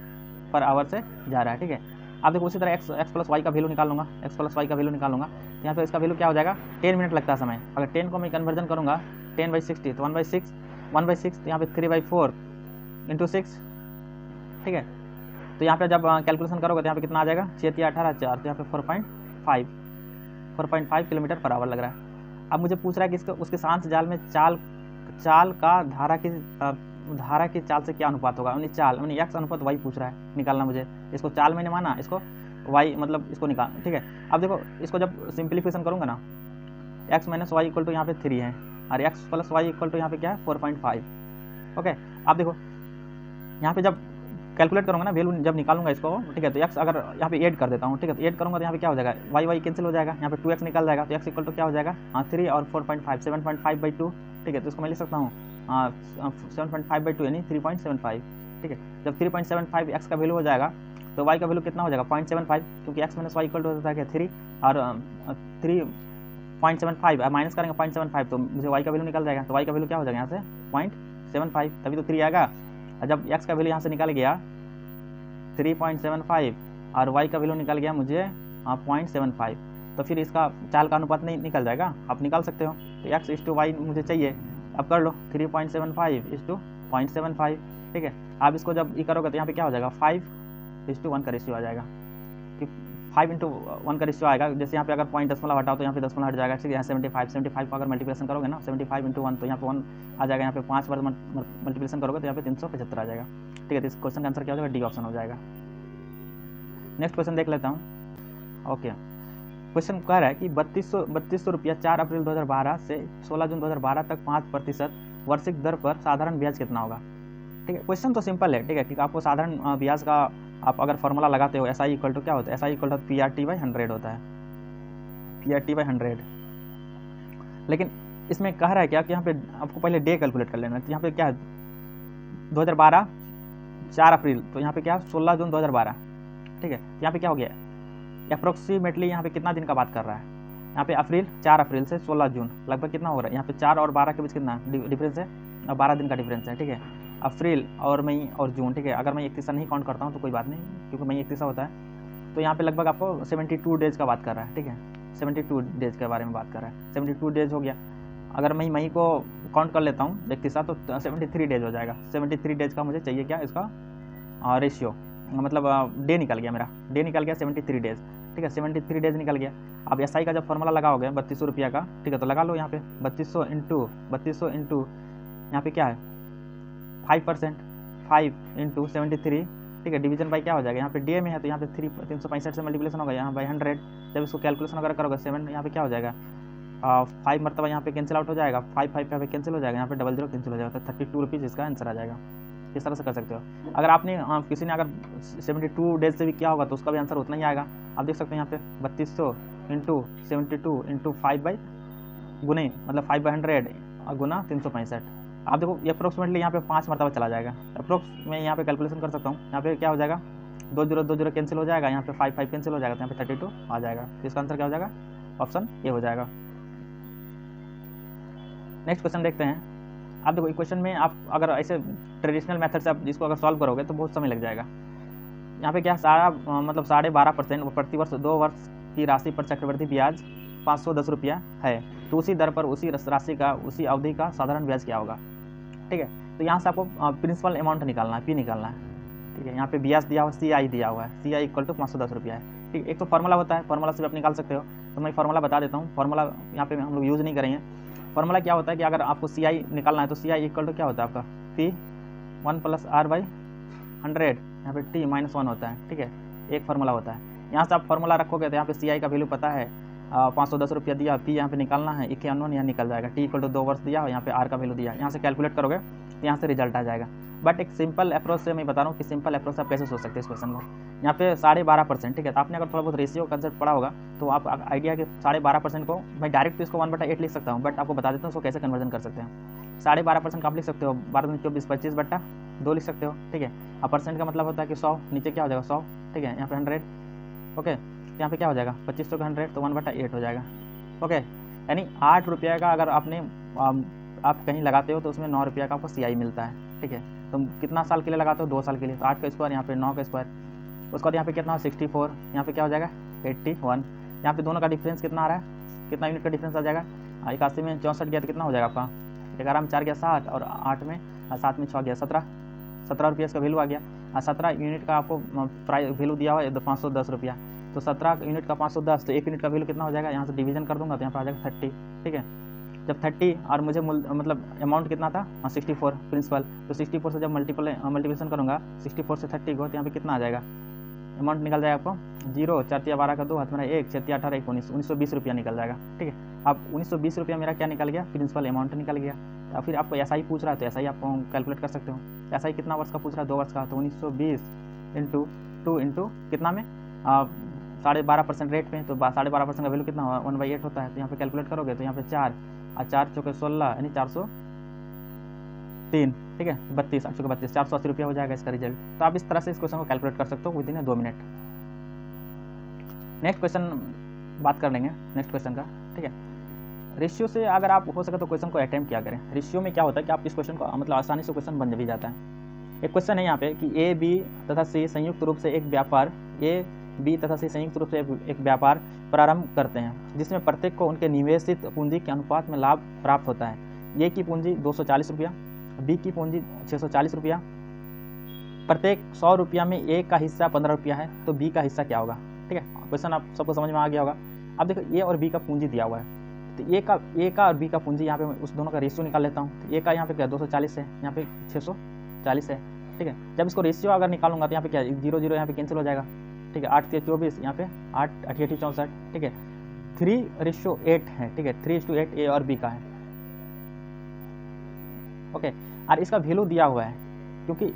पर आवर से जा रहा है। ठीक है, आप देखो उसी तरह x + y का वैल्यू निकालूंगा, x + y का वैल्यू निकालूंगा, तो यहाँ पे इसका वैल्यू क्या हो जाएगा, 10 मिनट लगता है समय। अगर 10 को मैं कन्वर्जन करूँगा 10/60, तो 1/6, तो यहाँ पे 3/4 × 6। ठीक है, तो यहाँ पे जब कैलकुलेशन करोगे तो यहाँ पे कितना आ जाएगा, 6 × 3 = 18, 4, तो यहाँ पे 4.5 किलोमीटर पर आवर लग रहा है। अब मुझे पूछ रहा है कि उसके सांस जाल में चाल का धारा की चाल से क्या अनुपात होगा, यानी चाल यानी x अनुपात y पूछ रहा है निकालना मुझे। इसको चाल मैंने माना, इसको y मतलब इसको निकाल। ठीक है, अब देखो इसको जब सिंप्लीफिकेशन करूँगा ना, x - y = यहाँ पे 3 है, और x + y = यहाँ पे क्या है 4.5। ओके, अब देखो यहाँ पे जब कैलकुलेट करूँगा ना, वैल्यू जब निकालूंगा इसको। ठीक है, तो x अगर यहाँ पे ऐड कर देता हूँ। ठीक है, तो ऐड करूँगा तो यहाँ पे क्या हो जाएगा, y कैंसिल हो जाएगा, यहाँ पे 2x निकल जाएगा, तो x = क्या हो जाएगा 3 और 4.5 7.5/2। ठीक है, तो इसको मैं लिख सकता हूँ 7.5/2 यानी 3.75। ठीक है। जब 3.75 एक्स का वैल्यू हो जाएगा तो वाई का वैल्यू कितना हो जाएगा 0.75, क्योंकि X minus Y equal to होता है क्या 3, और 3.75 माइनस करेंगे 0.75 तो मुझे वाई का वैल्यू निकल जाएगा। तो वाई का वैल्यू क्या हो जाएगा यहाँ से 0.75, तभी तो 3 आएगा। और जब एक्स का वैल्यू यहाँ से निकल गया 3.75 और वाई का वैल्यू निकल गया मुझे 0.75, तो फिर इसका चाल का अनुपात नहीं निकल जाएगा, आप निकाल सकते हो। तो एक्स इस टू वाई मुझे चाहिए, अब कर लो 3.75 इस टू 0.75, ठीक है। आप इसको जब ये करोगे तो यहाँ पे क्या हो जाएगा 5:1 का रेशियो आ जाएगा, कि 5:1 का रेशियो आएगा। जैसे यहाँ पे अगर पॉइंट दशमलव हटाओ तो यहाँ पे दशमलव हट जाएगा, ठीक है। यहाँ 75 को अगर मल्टीप्लिकेशन करोगे ना 75 × 1 तो यहाँ पे 1 आ जाएगा, यहाँ पे 5 बार मल्टीप्लिकेशन करोगे तो यहाँ पे 375 आ जाएगा, ठीक है। तो इस क्वेश्चन का आंसर क्या हो जाएगा, डी ऑप्शन हो जाएगा। नेक्स्ट क्वेश्चन देख लेता हूँ। ओके, क्वेश्चन कह रहा है कि 3200 रुपया 4 अप्रैल 2012 से 16 जून 2012 तक 5% वार्षिक दर पर साधारण ब्याज कितना होगा, ठीक है। क्वेश्चन तो सिंपल है, ठीक है, कि आपको साधारण ब्याज का आप अगर फॉर्मूला लगाते हो SI इक्वल टू क्या होता है, SI इक्वल टू PRT/100 होता है, PRT/100। लेकिन इसमें कह रहा है क्या कि यहाँ पे आपको पहले डे कैलकुलेट कर लेना है। तो यहाँ पे क्या है 2012 4 अप्रैल, तो यहाँ पे क्या 16 जून 2012, ठीक है। यहाँ पे क्या हो गया अप्रोक्सीमेटली, यहाँ पे कितना दिन का बात कर रहा है, यहाँ पे अप्रैल 4 अप्रैल से 16 जून लगभग कितना हो रहा है, यहाँ पे 4 और 12 के बीच कितना डिफरेंस है, और 12 दिन का डिफरेंस है, ठीक है। अप्रैल और मई और जून, ठीक है। अगर मैं 31 नहीं काउंट करता हूँ तो कोई बात नहीं, क्योंकि मई 31 होता है। तो यहाँ पे लगभग आपको 72 डेज का बात कर रहा है, ठीक है। 72 डेज के बारे में बात कर रहा है, 72 डेज हो गया। अगर मैं मई को काउंट कर लेता हूँ 31 तो 73 डेज हो जाएगा। 73 डेज का मुझे चाहिए क्या इसका रेशियो, मतलब डे निकल गया, मेरा डे निकल गया 73 डेज, ठीक है। 73 डेज निकल गया। अब SI का जब फॉर्मूला लगाओगे 3200 रुपया का, ठीक है, तो लगा लो यहाँ पे 3200 इंटू यहाँ पे क्या है 5%, 5 × 73, ठीक है, डिवीजन बाई क्या हो जाएगा, यहाँ पे डे में है तो यहाँ पे 365 से मल्टीप्लिकेशन होगा, यहाँ बाई 100। जब इसको कैलकुलेशन अगर करोगे 7 यहाँ पे क्या हो जाएगा 5 मरतबा यहाँ पे कैंसिल आउट हो जाएगा, 5 यहाँ पे कैंसिल हो जाएगा, यहाँ पे 00 कैंसिल हो जाएगा, तो 32 रुपीज़ इसका आंसर आ जाएगा। इस तरह से कर सकते हो। अगर आपने किसी ने अगर 72 डेज से भी किया होगा तो उसका भी आंसर उतना ही आएगा। आप देख सकते हैं यहाँ पे 3200 × 72 × 5 बाई गुने, मतलब 5/100 गुना 365। आप देखो ये अप्रोक्सीमेटली यहाँ पे 5 मरतबा चला जाएगा। अप्रोक्स मैं यहाँ पे कैलकुलेशन कर सकता हूँ। यहाँ पे क्या हो जाएगा 2 0 कैंसिल हो जाएगा, यहाँ पे 5 कैंसिल हो जाएगा, तो यहाँ पे 32 आ जाएगा। तो इसका आंसर क्या हो जाएगा, ऑप्शन ए हो जाएगा। नेक्स्ट क्वेश्चन देखते हैं। आप देखो क्वेश्चन में आप अगर ऐसे ट्रेडिशनल मेथड से आप इसको अगर सॉल्व करोगे तो बहुत समय लग जाएगा। यहाँ पे क्या सारा मतलब 12.5% प्रति वर्ष 2 वर्ष की राशि पर चक्रवृद्धि ब्याज 510 रुपया है, तो उसी दर पर उसी राशि का उसी अवधि का साधारण ब्याज क्या होगा, ठीक है। तो यहाँ से आपको प्रिंसिपल अमाउंट निकालना है, P निकालना है, ठीक है। यहाँ पे ब्याज दिया हुआ CI दिया हुआ है, CI इक्वल टू 510 रुपया है, ठीक। एक तो फार्मूला होता है, फार्मूला से भी आप निकाल सकते हो। तो मैं फार्मूला बता देता हूँ। फार्मूला यहाँ पे हम लोग यूज़ नहीं करेंगे। फार्मूला क्या होता है कि अगर आपको CI निकालना है तो CI इक्वल टू क्या होता है आपका P1 + R/100, यहाँ पे T - 1 होता है, ठीक है। एक फार्मूला होता है। यहाँ से आप फार्मूला रखोगे तो यहाँ पे CI का वैल्यू पता है 510 रुपया दिया, P यहाँ पे निकालना है 51 यहाँ निकल जाएगा, T इक्वल टू 2 वर्ष दिया और यहाँ पे R का वैल्यू दिया। यहाँ से कैलकुलेट करोगे तो यहाँ से रिजल्ट आ जाएगा। बट एक सिंपल अप्रोच से मैं बता रहा हूँ कि सिंपल अप्रोच से आप कैसे सोच सकते हैं इस क्वेश्चन को। यहाँ पे 12.5%, ठीक है। तो आपने अगर थोड़ा बहुत रेशियो कंसेप्ट पढ़ा होगा तो आप आइडिया कि 12.5% को मैं डायरेक्ट तो इसको 1/8 लिख सकता हूँ, बट आपको बता देता हूँ इसको कैसे कन्वर्जन कर सकते हैं। 12.5% का आप लिख सकते हो 12 × 24 25/2 लिख सकते हो, ठीक है। अब परसेंट का मतलब होता है कि 100, नीचे क्या हो जाएगा 100, ठीक है। यहाँ पे 100, ओके। तो यहाँ पे क्या हो जाएगा 2500 का 100 तो 1/8 हो जाएगा, ओके। यानी 8 रुपये का अगर आपने आप कहीं लगाते हो तो उसमें 9 रुपये का आपको CI मिलता है, ठीक है। तो कितना साल के लिए लगाते हो 2 साल के लिए, तो 8 का स्क्वायर यहाँ पे 9 का स्क्वायर, उसके बाद यहाँ पे कितना 64, यहाँ पे क्या हो जाएगा 81। यहाँ पे दोनों का डिफरेंस कितना आ रहा है, कितना यूनिट का डिफरेंस आ जाएगा 81 में 64 गया तो कितना हो जाएगा आपका 11 में 4 गया 7 और 8 में 7 में 6 गया 17 रुपये इसका वैल्यू आ गया। 17 यूनिट का आपको प्राइस वैल्यू दिया हुआ है 510 रुपया, तो 17 यूनिट का 510, तो 1 यूनिट का वैल्यू कितना हो जाएगा, यहाँ से डिवीजन कर दूंगा तो यहाँ पर आ जाएगा 30, ठीक है। जब 30 और मुझे मतलब अमाउंट कितना था 64 प्रिंसिपल, तो 64 से जब मल्टीप्लिकेशन करूँगा 64 से 30 को, तो यहाँ पे कितना आ जाएगा अमाउंट निकल जाएगा आपको 0 4 × 12 का 2 हाथ मेरा 1 6 × 18 19 1920 रुपया निकल जाएगा, ठीक है। अब 1920 रुपया मेरा क्या निकल गया, प्रिंसिपल अमाउंट निकल गया। या फिर आपको SI पूछ रहा है तो SI आप कैलकुलेट कर सकते हो। SI कितना वर्ष का पूछ रहा है 2 वर्ष का, तो 1920 × 2 × कितना में 12.5% रेट में, तो 12.5% का वैल्यू कितना 1/8 होता है। तो यहाँ पे कैलकुलेट करोगे तो यहाँ पे 4 और 4 × 4 = 16 यानी 3, ठीक है, 32, 8 के 32, 480 रुपया हो जाएगा इसका रिजल्ट। तो आप इस तरह से इस क्वेश्चन को कैलकुलेट कर सकते हो with in 2 minute. Next question बात कर लेंगे, नेक्स्ट क्वेश्चन का, ठीक है। रेशियो से अगर आप हो सके तो क्वेश्चन को अटेम्प्ट किया करें। रेशियो में क्या होता है कि आप इस क्वेश्चन को मतलब आसानी से क्वेश्चन बन भी जाता है। एक क्वेश्चन है यहाँ पे कि ए, बी तथा सी संयुक्त रूप से एक व्यापार, ए, बी तथा सी संयुक्त रूप से एक व्यापार प्रारंभ करते हैं जिसमें प्रत्येक को उनके निवेशित पूंजी के अनुपात में लाभ प्राप्त होता है। ए की पूंजी 240 रुपया, बी की पूंजी 640 रुपया, प्रत्येक 100 रुपया में ए का हिस्सा 15 रुपया है, तो बी का हिस्सा क्या होगा, ठीक है। क्वेश्चन आप सबको समझ में आ गया होगा। अब देखो ए और बी का पूंजी दिया हुआ है, तो ए का और बी का पूंजी यहाँ पे उस दोनों का रेशियो निकाल लेता हूँ। तो ए का यहाँ पे क्या 240 है, यहाँ पे 640 है, ठीक है। जब इसको रेशियो अगर निकालूंगा तो यहाँ पे क्या 0 यहाँ पे कैंसिल हो जाएगा, ठीक है। 8 से 24, यहाँ पे 8 8 64, ठीक है। 3:8 है, ठीक है, 3:8 ए और बी का है, ओके। और इसका वैल्यू दिया हुआ है, क्योंकि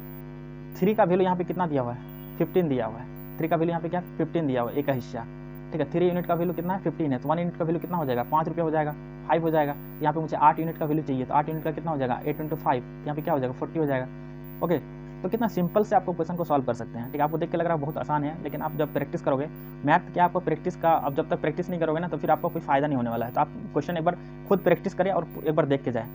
3 का वैल्यू यहाँ पे कितना दिया हुआ है, 15 दिया हुआ है। 3 का वैल्यू यहाँ पे क्या 15 दिया हुआ है, ए का हिस्सा, ठीक है। 3 यूनिट का वैल्यू कितना है 15 है, तो 1 यूनिट का वैल्यू कितना हो जाएगा 5 रुपया हो जाएगा, 5 हो जाएगा। यहाँ पे मुझे 8 यूनिट का वैल्यू चाहिए, तो 8 यूनिट का कितना हो जाएगा 8 × 5, यहाँ पे क्या हो जाएगा 40 हो जाएगा, ओके। तो कितना सिंपल से आपको क्वेश्चन को सॉल्व कर सकते हैं, ठीक है। आपको देख के लग रहा है बहुत आसान है, लेकिन आप जब प्रैक्टिस करोगे, मैथ क्या आपको प्रैक्टिस का, अब जब तक प्रैक्टिस नहीं करोगे ना तो फिर आपको कोई फायदा नहीं होने वाला है। तो आप क्वेश्चन एक बार खुद प्रैक्टिस करें और एक बार देख के जाए,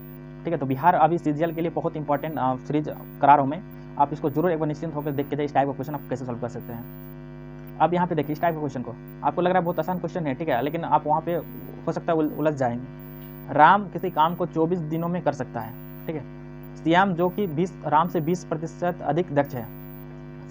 ठीक है। तो बिहार अभी सीजीएल के लिए बहुत इंपॉर्टेंट सीरीज करा रहा हूँ मैं, आप इसको जरूर एक बार निश्चिंत होकर देख के जाए इस टाइप का क्वेश्चन आप कैसे सॉल्व कर सकते हैं। अब यहाँ पे देखिए इस टाइप का क्वेश्चन को आपको लग रहा है बहुत आसान क्वेश्चन है, ठीक है, लेकिन आप वहाँ पे हो सकता है उलझ जाएंगे। राम किसी काम को 24 दिनों में कर सकता है, ठीक है। श्याम जो कि राम से 20% अधिक दक्ष है,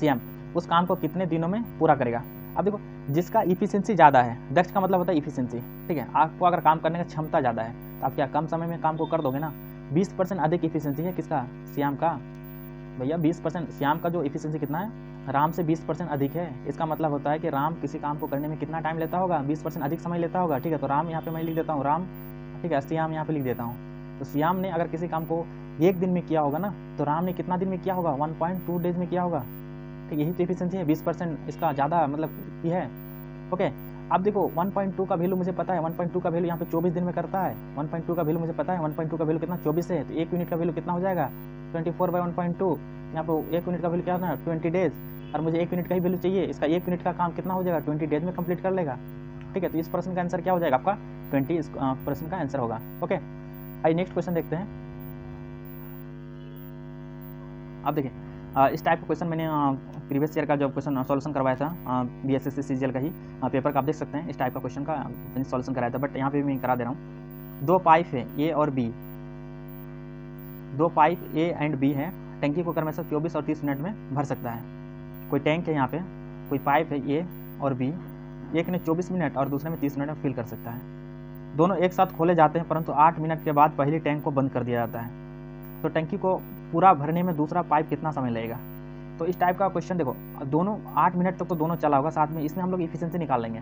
श्याम उस काम को कितने दिनों में पूरा करेगा। अब देखो जिसका इफिशिएंसी ज़्यादा है, दक्ष का मतलब होता है इफिशिएंसी, ठीक है। आपको अगर काम करने का क्षमता ज़्यादा है तो आप क्या कम समय में काम को कर दोगे ना। 20% अधिक इफिशिएंसी है किसका, श्याम का। भैया 20% श्याम का जो इफिशिएंसी कितना है, राम से 20% अधिक है। इसका मतलब होता है कि राम किसी काम को करने में कितना टाइम लेता होगा, 20% अधिक समय लेता होगा, ठीक है। तो राम यहाँ पे मैं लिख देता हूँ राम, ठीक है, श्याम यहाँ पे लिख देता हूँ। तो श्याम ने अगर किसी काम को 1 दिन में किया होगा ना, तो राम ने कितना दिन में किया होगा 1.2 डेज में किया होगा, ठीक है। यही तो एफिशिएंसी है, 20% इसका ज़्यादा मतलब ये है, ओके। अब देखो 1.2 का वैल्यू मुझे पता है, 1.2 का वैल्यू यहाँ पे 24 दिन में करता है। 1.2 का वैल्यू मुझे पता है, 1.2 का वैल्यू कितना 24 है, तो 1 यूनिट का वैल्यू कितना हो जाएगा 24/1.2। यहाँ पे 1 यूनिट का वैल्यू क्या होना है 20 डेज, और मुझे 1 यूनिट का ही वैल्यू चाहिए। इसका 1 यूनिट का काम कितना हो जाएगा 20 डेज में कंप्लीट कर लेगा, ठीक है। तो इस प्रश्न का आंसर क्या हो जाएगा आपका 20 प्रश्न का आंसर होगा, ओके। आइए नेक्स्ट क्वेश्चन देखते हैं। अब देखिए इस टाइप का क्वेश्चन मैंने प्रीवियस ईयर का जो क्वेश्चन सॉल्यूशन करवाया था बीएसएससी सीजीएल का ही पेपर का आप देख सकते हैं। इस टाइप का क्वेश्चन का मैंने सॉल्यूशन कराया था, बट यहाँ पे मैं करा दे रहा हूँ। 2 पाइप है ए और B, 2 pipe A and B है। टंकी को क्रमशः 24 और 30 मिनट में भर सकता है। कोई टैंक है यहाँ पे, कोई पाइप है ए और बी, एक ने 24 मिनट और दूसरे में 30 मिनट में फिल कर सकता है। दोनों एक साथ खोले जाते हैं, परंतु 8 मिनट के बाद पहली टैंक को बंद कर दिया जाता है। तो टंकी को पूरा भरने में दूसरा पाइप कितना समय लगेगा। तो इस टाइप का क्वेश्चन देखो, दोनों 8 मिनट तक तो दोनों चला होगा साथ में, इसमें हम लोग इफिशिएंसी निकाल लेंगे,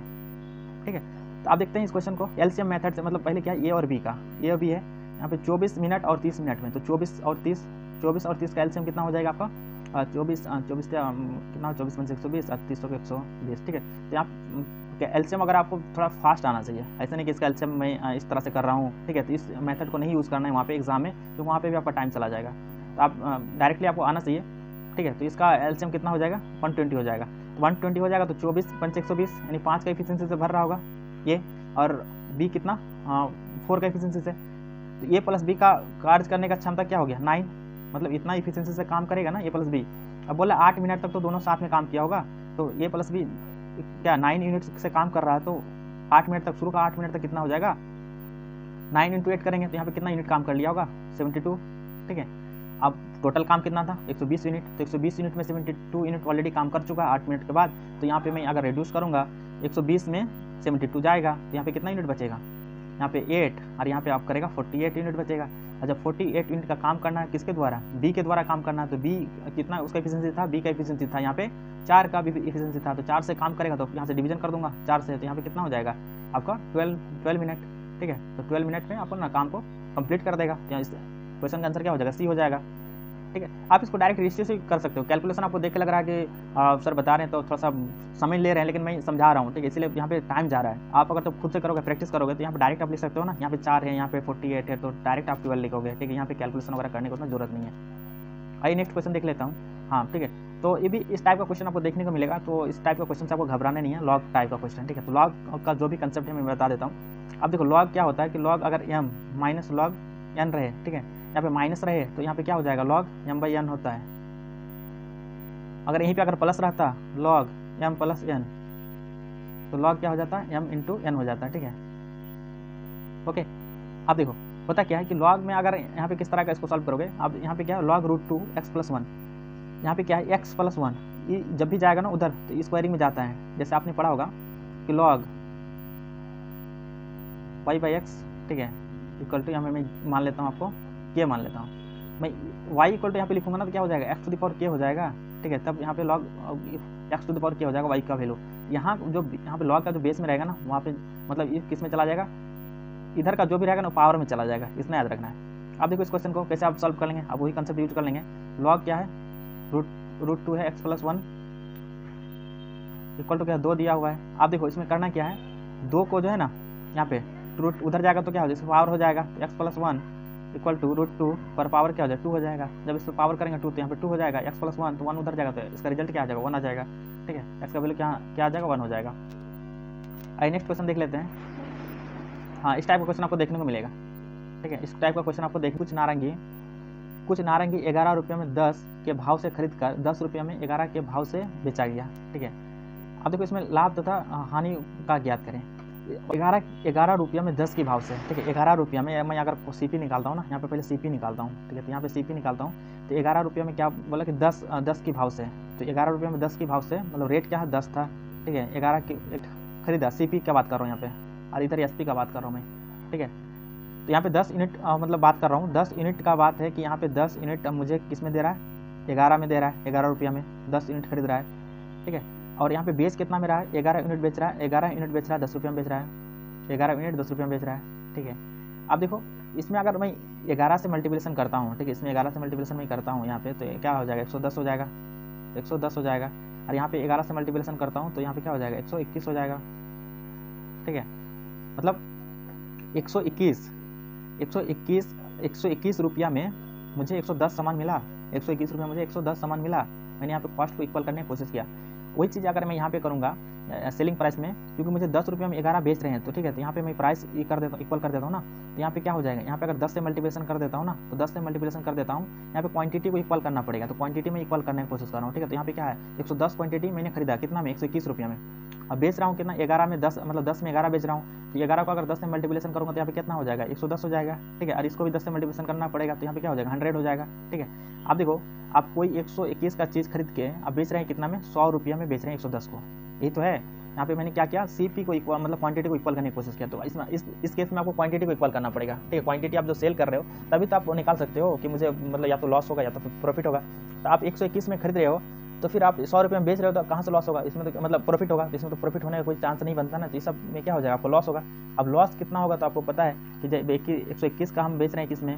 ठीक है। तो आप देखते हैं इस क्वेश्चन को एलसीएम मेथड से, मतलब पहले क्या है ए और बी का, ए और बी है यहाँ पे 24 मिनट और 30 मिनट में, तो 24 और 30 का एलसीएम कितना हो जाएगा आपका 24 कितना 24 में 120 और 30 के 120, ठीक है। तो यहाँ एलसीएम अगर आपको थोड़ा फास्ट आना चाहिए, ऐसा नहीं कि इसका एलसीएम मैं इस तरह से कर रहा हूँ, ठीक है। तो इस मेथड को नहीं यूज़ करना है वहाँ पे एग्जाम में, तो वहाँ पे भी आपका टाइम चला जाएगा। तो आप डायरेक्टली आपको आना चाहिए, ठीक है। तो इसका एलसीएम कितना हो जाएगा 120 हो जाएगा। 120 हो जाएगा तो 24 5 120 यानी 5 का एफिशिएंसी से भर रहा होगा ये, और बी कितना 4 का एफिशिएंसी से। तो ए प्लस बी का कार्य करने का क्षमता क्या हो गया 9, मतलब इतना एफिशिएंसी से काम करेगा ना ए प्लस बी। अब बोला 8 मिनट तक तो दोनों साथ में काम किया होगा, तो ए प्लस बी क्या 9 यूनिट से काम कर रहा है, तो 8 मिनट तक, शुरू का 8 मिनट तक कितना हो जाएगा 9 × 8 करेंगे तो यहाँ पे कितना यूनिट काम कर लिया होगा 72, ठीक है। अब टोटल काम कितना था 120 यूनिट, तो 120 यूनिट में 72 यूनिट ऑलरेडी काम कर चुका है 8 मिनट के बाद। तो यहाँ पे मैं अगर रिड्यूस करूँगा 120 में 72 जाएगा, तो यहाँ पे कितना यूनिट बचेगा यहाँ पे 8, और यहाँ पे आप करेगा 48 यूनिट बचेगा। और जब 48 यूनिट का काम करना है किसके द्वारा, बी के द्वारा काम करना है, तो बी कितना उसका एफिशिएंसी था, बी का एफिशिएंसी था यहाँ पे 4 का भी एफिशिएंसी था, तो 4 से काम करेगा तो यहाँ से डिवीजन कर दूंगा 4 से, तो यहाँ पे कितना हो जाएगा आपका 12 मिनट, ठीक है। तो 12 मिनट में आपको ना काम को कंप्लीट कर देगा। तो इस क्वेश्चन का आंसर क्या हो जाएगा सी हो जाएगा। ठीक है। आप इसको डायरेक्ट रेशियो से कर सकते हो। कैलकुलेशन आपको देख के लग रहा है कि सर बता रहे हैं तो थोड़ा सा समय ले रहे हैं, लेकिन मैं समझा रहा हूँ, ठीक है, इसलिए यहाँ पे टाइम जा रहा है। आप अगर तो खुद से करोगे, प्रैक्टिस करोगे, तो यहाँ पे डायरेक्ट आप लिख सकते हो ना, यहाँ पे 4 है, यहाँ पे 48 है, तो डायरेक्ट आप 12 लिखोगे, ठीक है। यहाँ पे कैलकुलेशन वगैरह करने की उतना जरूरत नहीं है। आइए नेक्स्ट क्वेश्चन देख लेता हूँ। हाँ, ठीक है, तो ये भी इस टाइप का क्वेश्चन आपको देखने को मिलेगा। तो इस टाइप का क्वेश्चन से आपको घबराना नहीं है, लॉग टाइप का क्वेश्चन, ठीक है। तो लॉग का जो भी कंसेप्ट है मैं बता देता हूँ। अब देखो लॉग क्या होता है कि लॉग अगर m माइनस लॉग n रहे, ठीक है, यहाँ पे माइनस रहे तो यहाँ पे क्या हो जाएगा, लॉग m/n होता है। अगर यहीं पे अगर प्लस रहता लॉग m प्लस n, तो लॉग क्या हो जाता है, m इंटू n हो जाता है, ठीक है। ओके, अब देखो होता क्या है कि लॉग में अगर यहाँ पे किस तरह का इसको सॉल्व करोगे, अब यहाँ पे क्या है लॉग √2 x प्लस 1, यहाँ पे क्या है x प्लस 1, ये जब भी जाएगा ना उधर तो स्क्वायरिंग में जाता है। जैसे आपने पढ़ा होगा कि लॉग y/x, ठीक है, इक्वल टू, यहाँ पे मैं मान लेता हूँ आपको k मान लेता हूँ मैं, y इक्वल टू यहाँ पे लिखूंगा ना तो क्या हो जाएगा, x⁴k हो जाएगा, ठीक है। तब यहाँ पे लॉग x⁴k हो जाएगा y का वैल्यू। यहाँ पे लॉग का जो बेस में रहेगा ना, वहाँ पे मतलब ये किस में चला जाएगा, इधर का जो भी रहेगा ना पावर में चला जाएगा, इतना याद रखना है। अब देखो इस क्वेश्चन को कैसे आप सॉल्व कर लेंगे, आप वही कंसेप्ट यूज कर लेंगे। लॉग क्या है, √2 है x प्लस 1 इक्वल टू क्या 2 दिया हुआ है। आप देखो इसमें करना क्या है, 2 को जो है ना यहाँ पे रूट उधर जाएगा तो क्या हो जाएगा, पावर हो जाएगा, तो x प्लस 1 इक्वल टू √2 पर पावर क्या हो जाएगा, 2 हो जाएगा। जब इस पर पावर करेंगे 2 तो यहाँ पे 2 हो जाएगा, x प्लस 1 तो 1 उधर जाएगा, तो इसका रिजल्ट क्या आ जाएगा, 1 आ जाएगा, ठीक है। x का वैल्यू क्या आ जाएगा, 1 हो जाएगा। आइए नेक्स्ट क्वेश्चन देख लेते हैं। हाँ, इस टाइप का क्वेश्चन आपको देखने को मिलेगा, ठीक है। इस टाइप का क्वेश्चन आपको देखिए, कुछ नारंगी 11 रुपये में 10 के भाव से खरीद कर 10 रुपये में 11 के भाव से बेचा गया, ठीक है। अब देखो इसमें लाभ तथा हानि का ज्ञात करें। 11 रुपये में 10 के भाव से, ठीक है। 11 रुपये में मैं अगर CP निकालता हूँ ना, यहाँ पे पहले CP निकालता हूँ, ठीक है। तो यहाँ पे CP निकालता हूँ तो 11 रुपये में क्या बोला कि 10 के भाव से, तो 11 रुपये में 10 के भाव से मतलब रेट क्या है 10 था, ठीक है। 11 की खरीदा, CP का बात कर रहा हूँ यहाँ पे, और इधर SP का बात कर रहा हूँ मैं, ठीक है। तो यहाँ पे 10 यूनिट मतलब बात कर रहा हूँ, 10 यूनिट का बात है कि यहाँ पे 10 यूनिट मुझे किस में दे रहा है, 11 में दे रहा है, 11 रुपये में 10 यूनिट खरीद रहा है, ठीक है। और यहाँ पे बेच कितना में रहा है, 11 यूनिट बेच रहा है, 11 यूनिट बेच रहा है 10 रुपये में बेच रहा है, 11 यूनिट 10 रुपये में बेच रहा है, ठीक है। अब देखो इसमें अगर मैं 11 से मल्टीप्लिकेशन करता हूँ, ठीक है, इसमें 11 से मल्टीप्लिकेशन मैं करता हूँ यहाँ पे, तो क्या हो जाएगा 110 हो जाएगा, 110 हो जाएगा। और यहाँ पे 11 से मल्टीप्लिकेशन करता हूँ तो यहाँ पे क्या हो जाएगा 121 हो जाएगा, ठीक है। मतलब 121 रुपया में मुझे 110 सामान मिला, 121 रुपया मुझे 110 सामान मिला। मैंने यहाँ पे कॉस्ट को इक्वल करने की कोशिश किया। वही चीज़ अगर मैं यहाँ पे करूँगा सेलिंग प्राइस में, क्योंकि मुझे 10 रुपये में 11 बेच रहे हैं, तो ठीक है, तो यहाँ पे मैं प्राइस कर देता हूँ, इक्वल कर देता हूँ ना, तो यहाँ पे क्या हो जाएगा, यहाँ पे अगर 10 से मल्टीप्लिकेशन कर देता हूँ ना, तो 10 से मल्टीप्लिकेशन कर देता हूँ, यहाँ पे क्वांटिटी को इक्वल करना पड़ेगा, तो क्वांटिटी में इक्वल करने की कोशिश कर रहा हूँ, ठीक है। तो यहाँ पे क्या है 110 क्वांटिटी मैंने खरीदा कितना में, 121 रुपये में। अब बेच रहा हूँ कितना, 11 में 10, मतलब 10 में 11 बेच रहा हूँ, तो 11 को अगर 10 से मल्टीप्लिकेशन करूँगा तो यहाँ पे कितना हो जाएगा 110 हो जाएगा, ठीक है। और इसको भी 10 से मल्टीप्लिकेशन करना पड़ेगा, तो यहाँ पे क्या हो जाएगा 100 हो जाएगा, ठीक है। अब देखो आप कोई 121 का चीज़ खरीद के अब बेच रहे हैं कितना में, 100 रुपये में बेच रहे हैं 110 को, यही तो है। यहाँ पे मैंने क्या किया, CP को इक्वल मतलब क्वांटिटी को इक्वल करने की कोशिश किया। तो इसमें इस केस में आपको क्वांटिटी को इक्वल करना पड़ेगा, ठीक है। क्वांटिटी आप जो सेल कर रहे हो तभी तो आप निकाल सकते हो कि मुझे मतलब या तो लॉस होगा या तो प्रॉफिट होगा। तो आप 121 में खरीद रहे हो तो फिर आप 100 रुपये में बेच रहे हो तो कहाँ से लॉस होगा, इसमें तो मतलब प्रॉफिट होगा, तो इसमें तो प्रॉफिट होने का कोई चांस नहीं बनता ना। तो इस सब में क्या हो जाएगा, आपको लॉस होगा। अब लॉस कितना होगा तो आपको पता है कि जब 121 का हम बेच रहे हैं किस में,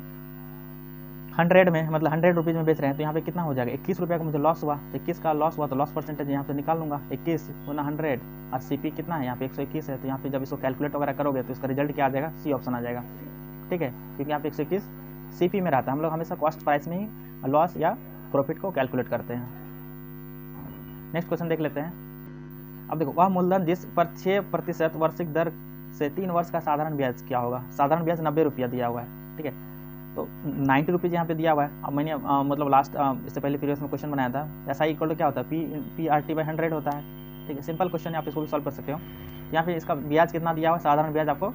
100 में, मतलब 100 रुपीज़ में बेच रहे हैं, तो यहाँ पे कितना हो जाएगा 21 रुपये का मुझे लॉस हुआ। तो 21 का लॉस हुआ तो लॉस परसेंटेज यहाँ पे निकाल लूँगा, 21 गुना 100, और CP कितना है यहाँ पे 121 है। तो यहाँ पे जब इसको कैलकुलेट वगैरह करोगे तो इसका रिजल्ट क्या आ जाएगा, C ऑप्शन आ जाएगा, ठीक है। क्योंकि यहाँ पे 121 CP में रहता है। हम लोग हमेशा कॉस्ट प्राइस में ही लॉस या प्रॉफिट को कैलकुलेट करते हैं। नेक्स्ट क्वेश्चन देख लेते हैं। अब देखो वह मूलधन जिस पर 6% वार्षिक दर से 3 वर्ष का साधारण ब्याज क्या होगा। साधारण ब्याज 90 रुपया दिया हुआ है, ठीक है। तो 90 रुपीज़ यहाँ पे दिया हुआ है। अब मैंने मतलब लास्ट इससे पहले प्रीवियस में क्वेश्चन बनाया था, ऐसा इक्वल टू क्या होता है, PRT/100 होता है, ठीक है। सिंपल क्वेश्चन है, आप इसको भी सॉल्व कर सकते हो। यहाँ पे इसका ब्याज कितना दिया हुआ है, साधारण ब्याज आपको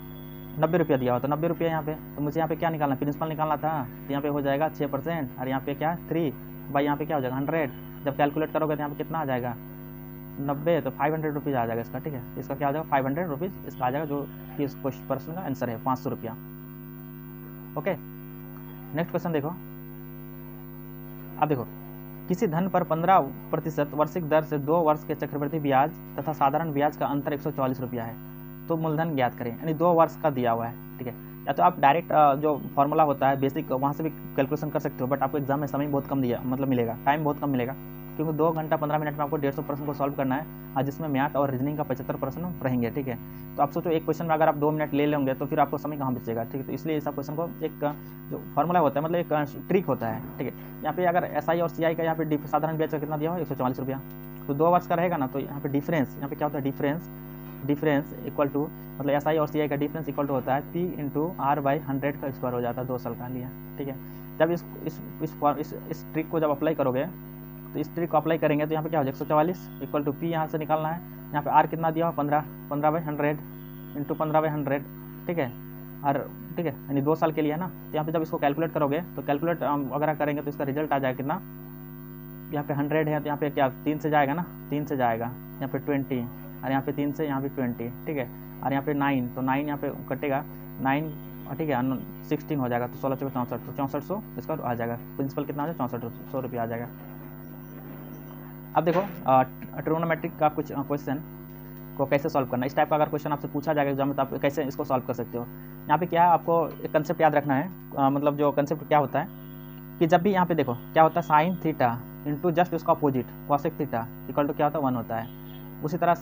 90 रुपया दिया हुआ, तो 90 रुपया यहाँ पे, तो मुझे यहाँ पे क्या निकालना, प्रिंसिपल निकालना था, तो यहाँ पे हो जाएगा 6%, और यहाँ पे क्या 3 बाई यहाँ पे क्या हो जाएगा 100। जब कैलकुलेट करोगे तो यहाँ पे कितना आ जाएगा 90, तो 500 रुपीज़ आ जाएगा इसका, ठीक है। इसका क्या आ जाएगा 500 रुपीज़ इसका आ जाएगा, जो कि इस क्वेश्चन का आंसर है 500 रुपया। ओके, नेक्स्ट क्वेश्चन देखो। अब देखो किसी धन पर 15% वार्षिक दर से 2 वर्ष के चक्रवृद्धि ब्याज तथा साधारण ब्याज का अंतर 144 रुपया है, तो मूलधन ज्ञात करें। यानी 2 वर्ष का दिया हुआ है, ठीक है। या तो आप डायरेक्ट जो फार्मूला होता है बेसिक वहाँ से भी कैलकुलेशन कर सकते हो, बट आपको एग्जाम में समय बहुत कम दिया मतलब मिलेगा, टाइम बहुत कम मिलेगा, क्योंकि 2 घंटा 15 मिनट में आपको 150 प्रश्न को सॉल्व करना है, जिसमें मैथ और रीजनिंग का 75 प्रश्न रहेंगे। ठीक है, तो आप सोचो एक क्वेश्चन में अगर आप 2 मिनट ले लेंगे तो फिर आपको समय कहाँ बचेगा। ठीक है, तो इसलिए इस क्वेश्चन को एक जो फार्मूला होता है मतलब एक ट्रिक होता है। ठीक है, यहाँ पे अगर SI और CI का यहाँ पे साधारण ब्याज का कितना दिया हो 144 रुपया, तो 2 वर्ष का रहेगा ना, तो यहाँ पे डिफरेंस, यहाँ पे क्या होता है डिफरेंस इक्वल टू मतलब SI और CI का डिफरेंस इक्वल टू होता है P इंटू R/100 का स्क्वायर हो जाता है 2 साल का लिए। ठीक है, जब इस ट्रिक को जब अप्लाई करोगे तो इस ट्रिक को अप्लाई करेंगे तो यहाँ पे क्या हो जाएगा 144 इक्वल टू P यहाँ से निकालना है, यहाँ पे R कितना दिया हो 15/100 इंटू 15/100। ठीक है, और ठीक है यानी 2 साल के लिए है ना। तो यहाँ पे जब इसको कैलकुलेट करोगे तो कैलकुलेट वगैरह करेंगे तो इसका रिजल्ट आ जाएगा कितना, यहाँ पे 100 है तो यहाँ पे क्या 3 से जाएगा ना, 3 से जाएगा, यहाँ पे 20 और यहाँ पे 3 से यहाँ पे 20। ठीक है, और यहाँ पे 9 तो 9 यहाँ पे कटेगा 9, ठीक है 16 हो जाएगा, तो 16 चौके 64, तो 6400 इसका आ जाएगा। प्रिंसिपल कितना आ जाएगा 6400 रुपया आ जाएगा। अब देखो ट्रिग्नोमेट्रिक का कुछ क्वेश्चन को कैसे सॉल्व करना है, इस टाइप का अगर क्वेश्चन आपसे पूछा जाएगा एग्जाम में तो आप कैसे इसको सॉल्व कर सकते हो। यहाँ पे क्या है आपको एक कंसेप्ट याद रखना है, मतलब जो कंसेप्ट क्या होता है कि जब भी यहाँ पे देखो क्या होता है साइन थीटा इंटू जस्ट उसका opposite cosec theta equal to क्या होता है 1 होता है। उसी तरह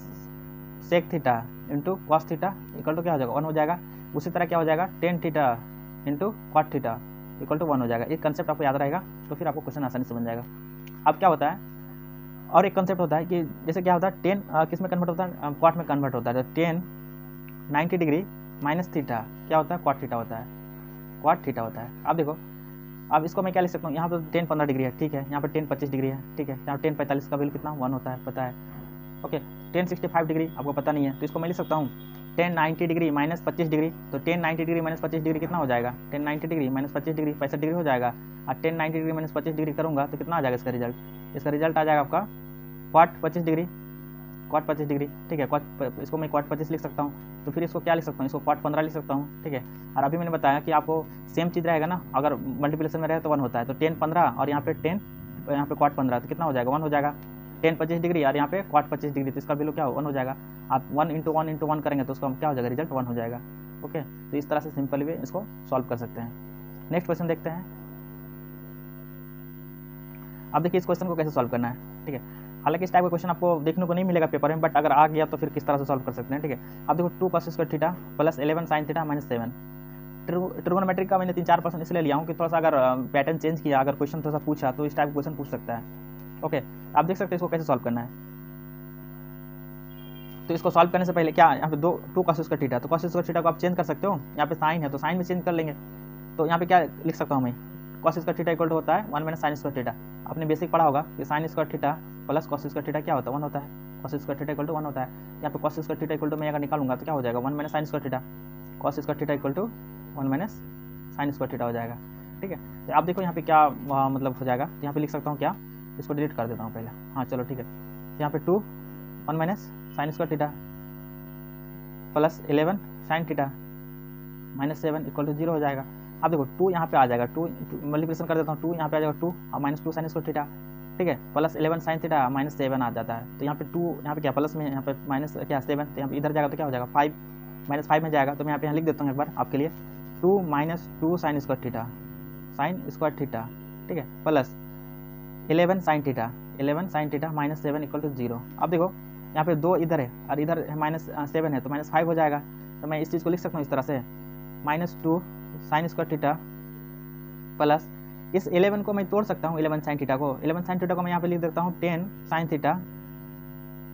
sec theta into cos theta equal to क्या हो जाएगा 1 हो जाएगा। उसी तरह क्या हो जाएगा tan theta into cot theta equal to 1 हो जाएगा। एक कंसेप्ट आपको याद रहेगा तो फिर आपको क्वेश्चन आसानी से बन जाएगा। अब क्या होता है और एक कंसेप्ट होता है कि जैसे क्या होता है टेन किस में कन्वर्ट होता है, क्वाट में कन्वर्ट होता है। तो टेन 90 डिग्री माइनस थीटा क्या होता है क्वाट थीटा होता है, क्वाट थीटा होता है। अब देखो अब इसको मैं क्या लिख सकता हूँ, यहाँ पर 10 15 डिग्री है, ठीक है, यहाँ पर 10 25 डिग्री है, ठीक है, यहाँ 10 45 का वैल्यू कितना 1 होता है पता है। ओके 10 65 डिग्री आपको पता नहीं है तो इसको मैं लिख सकता हूँ 10 90 डिग्री माइनस 25 डिग्री। तो 10 90 डिग्री माइनस 25 डिग्री कितना हो जाएगा 10 90 डिग्री माइनस 25 डिग्री 65 डिग्री हो जाएगा। और 10 90 डिग्री माइनस 25 डिग्री करूँगा तो कितना आ जाएगा इसका रिजल्ट आ जाएगा आपका क्वाट 25 डिग्री, क्वाट 25 डिग्री, ठीक है। क्वाट इसको मैं क्वाट 25 लिख सकता हूँ, तो फिर इसको क्या लिख सकता हूँ, इसको क्वाट 15 लिख सकता हूँ, ठीक है। और अभी मैंने बताया कि आपको सेम चीज़ रहेगा ना, अगर मल्टीप्लिकेशन में रहे तो 1 होता है, तो 10 15 और यहाँ पे 10 यहाँ पे क्वाट 15 तो कितना हो जाएगा 1 हो जाएगा। 10 25 डिग्री और यहाँ पे क्वाट 25 डिग्री तो इसका वैल्यू क्या हो 1 हो जाएगा। आप 1 इंटू 1 करेंगे तो उसका क्या हो जाएगा रिजल्ट 1 हो जाएगा। ओके तो इस तरह से सिंपल वे इसको सॉल्व कर सकते हैं। नेक्स्ट क्वेश्चन देखते हैं। अब देखिए इस क्वेश्चन को कैसे सॉल्व करना है, ठीक है। हालांकि इस टाइप का क्वेश्चन आपको देखने को नहीं मिलेगा पेपर में, बट अगर आ गया तो फिर किस तरह से सॉल्व कर सकते हैं, ठीक है। अब देखो 2 cos square theta plus 11 sin theta minus 7। Trigonometric का मैंने 3-4% इसलिए लिया हूँ कि थोड़ा सा अगर पैटर्न चेंज किया, अगर क्वेश्चन थोड़ा सा पूछा तो इस टाइप का क्वेश्चन पूछ सकता है। ओके आप देख सकते हैं इसको कैसे सॉल्व करना है। तो इसको सॉल्व करने से पहले क्या यहाँ पे 2 cos स्क्वायर थीटा, तो cos स्क्वायर थीटा को आप चेंज कर सकते हो, यहाँ पे साइन है तो साइन में चेंज कर लेंगे। तो यहाँ पे क्या लिख सकता हूँ मैं, cos square theta equal to होता है 1 माइनस साइन स्क्वायर थीटा। आपने बेसिक पढ़ा होगा कि sine square theta plus cos square theta क्या होता है 1 होता है, cos square theta equal to 1 होता है। यहाँ पे cos square theta equal to मैं अगर निकालूंगा तो क्या हो जाएगा 1 minus sine square theta, cos square theta equal to 1 minus sine square theta हो जाएगा, ठीक है। तो आप देखो यहाँ पे क्या मतलब हो जाएगा, यहाँ पे लिख सकता हूँ क्या, इसको डिलीट कर देता हूँ पहले, हाँ चलो ठीक है। यहाँ पे 2 1 minus sine square theta plus 11 sine theta minus 7 equal to 0 हो जाएगा। अब देखो 2 यहाँ पे आ जाएगा, 2 मल्टीप्लिकेशन कर देता हूँ, 2 यहाँ पे आ जाएगा 2 और माइनस 2 साइन स्क्वायर थीटा, ठीक है, प्लस 11 साइन थीटा माइनस 7 आ जाता है। तो यहाँ पे 2 यहाँ पे क्या प्लस में, यहाँ पे माइनस क्या 7, तो यहाँ पे इधर जाएगा तो क्या हो जाएगा 5 माइनस 5 में जाएगा। तो मैं यहाँ लिख देता हूँ एक बार आपके लिए 2 माइनस 2 साइन स्क्वायर थीटा, ठीक है, plus 11 sine theta minus 7 equal to 0। अब देखो यहाँ पे 2 इधर है और इधर माइनस 7 है तो माइनस 5 हो जाएगा। तो मैं इस चीज़ को लिख सकता हूँ इस तरह से minus 2 sign square theta plus इस 11 को मैं तोड़ सकता हूँ, 11 साइन थीटा को मैं यहाँ पे लिख देता हूँ 10 sign theta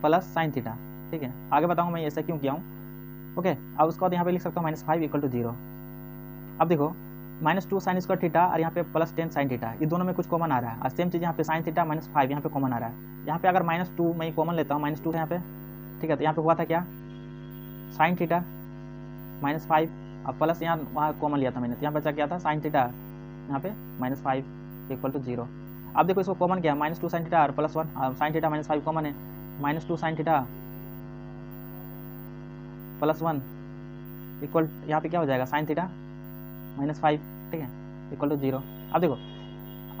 plus sine theta, ठीक है। आगे बताऊँ मैं ऐसा क्यों किया हूँ। ओके अब उसके बाद यहाँ पे लिख सकता हूँ माइनस 5 इक्वल टू 0। अब देखो माइनस 2 साइन स्क्वायर थीटा और यहाँ पे प्लस 10 साइन थीटा, ये दोनों में कुछ कॉमन आ रहा है। और सेम चीज़ यहाँ पे साइन थीटा माइनस 5 यहाँ पे कॉमन आ रहा है। यहाँ पे अगर माइनस 2 मैं कॉमन लेता हूँ, माइनस 2 यहाँ पे, ठीक है, तो यहाँ पे हुआ था क्या साइन थीटा माइनस 5 अब प्लस यहाँ वहाँ कॉमन लिया था मैंने, तो यहाँ बचा क्या था साइन थीटा यहाँ पे माइनस 5 इक्वल टू 0। अब देखो इसको कॉमन किया माइनस 2 साइन थीटा और plus 1 sine theta minus 5 common है, minus 2 sine theta plus 1 equal यहाँ पे क्या हो जाएगा साइन थीटा माइनस 5, ठीक है, इक्वल टू 0। अब देखो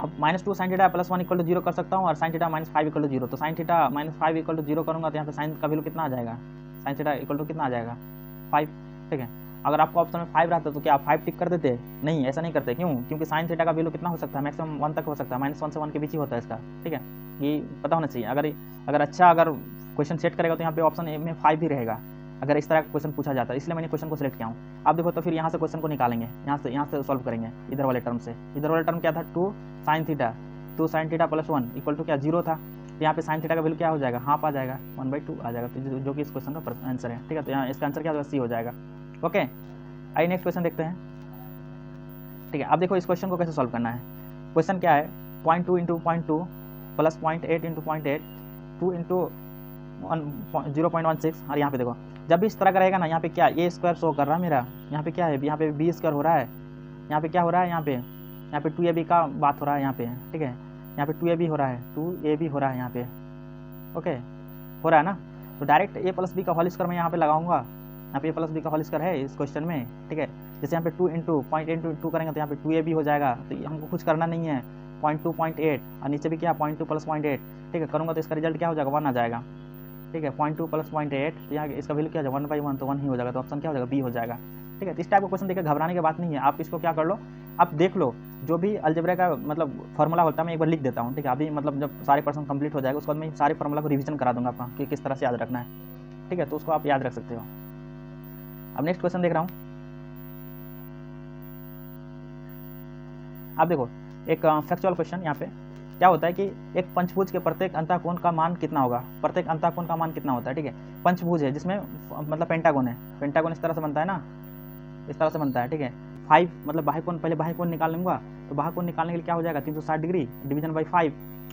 अब minus 2 sine theta plus 1 equal to 0 कर सकता हूँ और sine theta minus 5 equal to 0। तो sine theta minus 5 equal to 0 करूँगा तो यहाँ पे साइन का वैल्यू कितना आ जाएगा, साइन थीटा इक्वल टू कितना आ जाएगा 5, ठीक है। अगर आपको ऑप्शन में 5 रहता तो क्या आप 5 टिक कर देते? नहीं, ऐसा नहीं करते। क्यों? क्योंकि साइन थीटा का वैल्यू कितना हो सकता है? मैक्सिमम 1 तक हो सकता है, -1 से 1 के बीच ही होता है इसका, ठीक है, ये पता होना चाहिए। अगर क्वेश्चन सेट करेगा तो यहाँ पे ऑप्शन ए में 5 ही रहेगा, अगर इस तरह का क्वेश्चन पूछा जाता है, इसलिए मैंने क्वेश्चन को सिलेक्ट किया हूँ। आप देखो तो फिर यहाँ से क्वेश्चन को निकालेंगे, यहाँ से सॉल्व करेंगे इधर वाले टर्म से। इधर वाला टर्म क्या था? 2 sin theta, 2 sin theta plus 1 equal to क्या? 0 था। तो यहाँ पे sin थीटा का वैल्यू क्या हो जाएगा? हाफ आ जाएगा, 1/2 आ जाएगा, तो जो कि इस क्वेश्चन का आंसर है, ठीक है। तो यहाँ इसका आंसर क्या होगा? सी हो जाएगा। ओके, आइए नेक्स्ट क्वेश्चन देखते हैं, ठीक है। अब देखो इस क्वेश्चन को कैसे सॉल्व करना है। क्वेश्चन क्या है? 0.2 इंटू 0.2 प्लस 0.8 इंटू 0.8 2 इंटू 0.16। और यहाँ पे देखो जब भी इस तरह का रहेगा ना, यहाँ पे क्या ए स्क्वायर शो कर रहा है मेरा, यहाँ पे क्या है? यहाँ पे बी स्क्वायर हो रहा है, यहाँ पे क्या हो रहा है? यहाँ पे 2ab का बात हो रहा है यहाँ पे, ठीक है। यहाँ पे 2ab हो रहा है, 2ab हो रहा है यहाँ पे, ओके, हो रहा है ना। तो डायरेक्ट a प्लस बी का होल स्क्वायर मैं यहाँ पे लगाऊंगा, यहाँ पे a प्लस बी का होल स्क्वायर है इस क्वेश्चन में, ठीक है। जैसे यहाँ पे 2 इंटू 0.8 करेंगे तो यहाँ पे 2ab हो जाएगा, तो हमको कुछ करना नहीं है, 0.2 0.8 और नीचे भी क्या 0.2 प्लस 0.8, ठीक है, करूँगा तो इसका रिजल्ट क्या हो जाएगा? 1 आ जाएगा, ठीक है। 0.2 प्लस 0.8 तो यहाँ इसका वैल्यू क्या हो जाएगा? 1/1, तो 1 ही हो जाएगा, तो ऑप्शन क्या हो जाएगा? बी हो जाएगा, ठीक है। तो इस टाइप का क्वेश्चन देखकर घबराने की बात नहीं है, आप इसको क्या कर लो, आप देख लो, जो भी अलजेब्रा का मतलब फार्मूला होता है मैं एक बार लिख देता हूँ, ठीक है। अभी मतलब जब सारे पर्सन कंप्लीट हो जाएगा उसके बाद मैं सारे फार्मूला को रिवीजन करा दूंगा आपका कि किस तरह से याद रखना है, ठीक है, तो उसको आप याद रख सकते हो। अब नेक्स्ट क्वेश्चन देख रहा हूँ, आप देखो एक फैक्चुअल क्वेश्चन। यहाँ पे क्या होता है कि एक पंचभुज के प्रत्येक अंतःकोण का मान कितना होगा? प्रत्येक अंतःकोण का मान कितना होता है, ठीक है। पंचभुज है जिसमें मतलब पेंटागोन है, पेंटागोन इस तरह से बनता है ना, इस तरह से बनता है, ठीक है। 5 मतलब बाह्य कोण, पहले बाह्य कोण निकाल लूँगा, तो बाह्य कोण निकालने के लिए क्या हो जाएगा? 360 डिग्री डिवीजन बाई 5।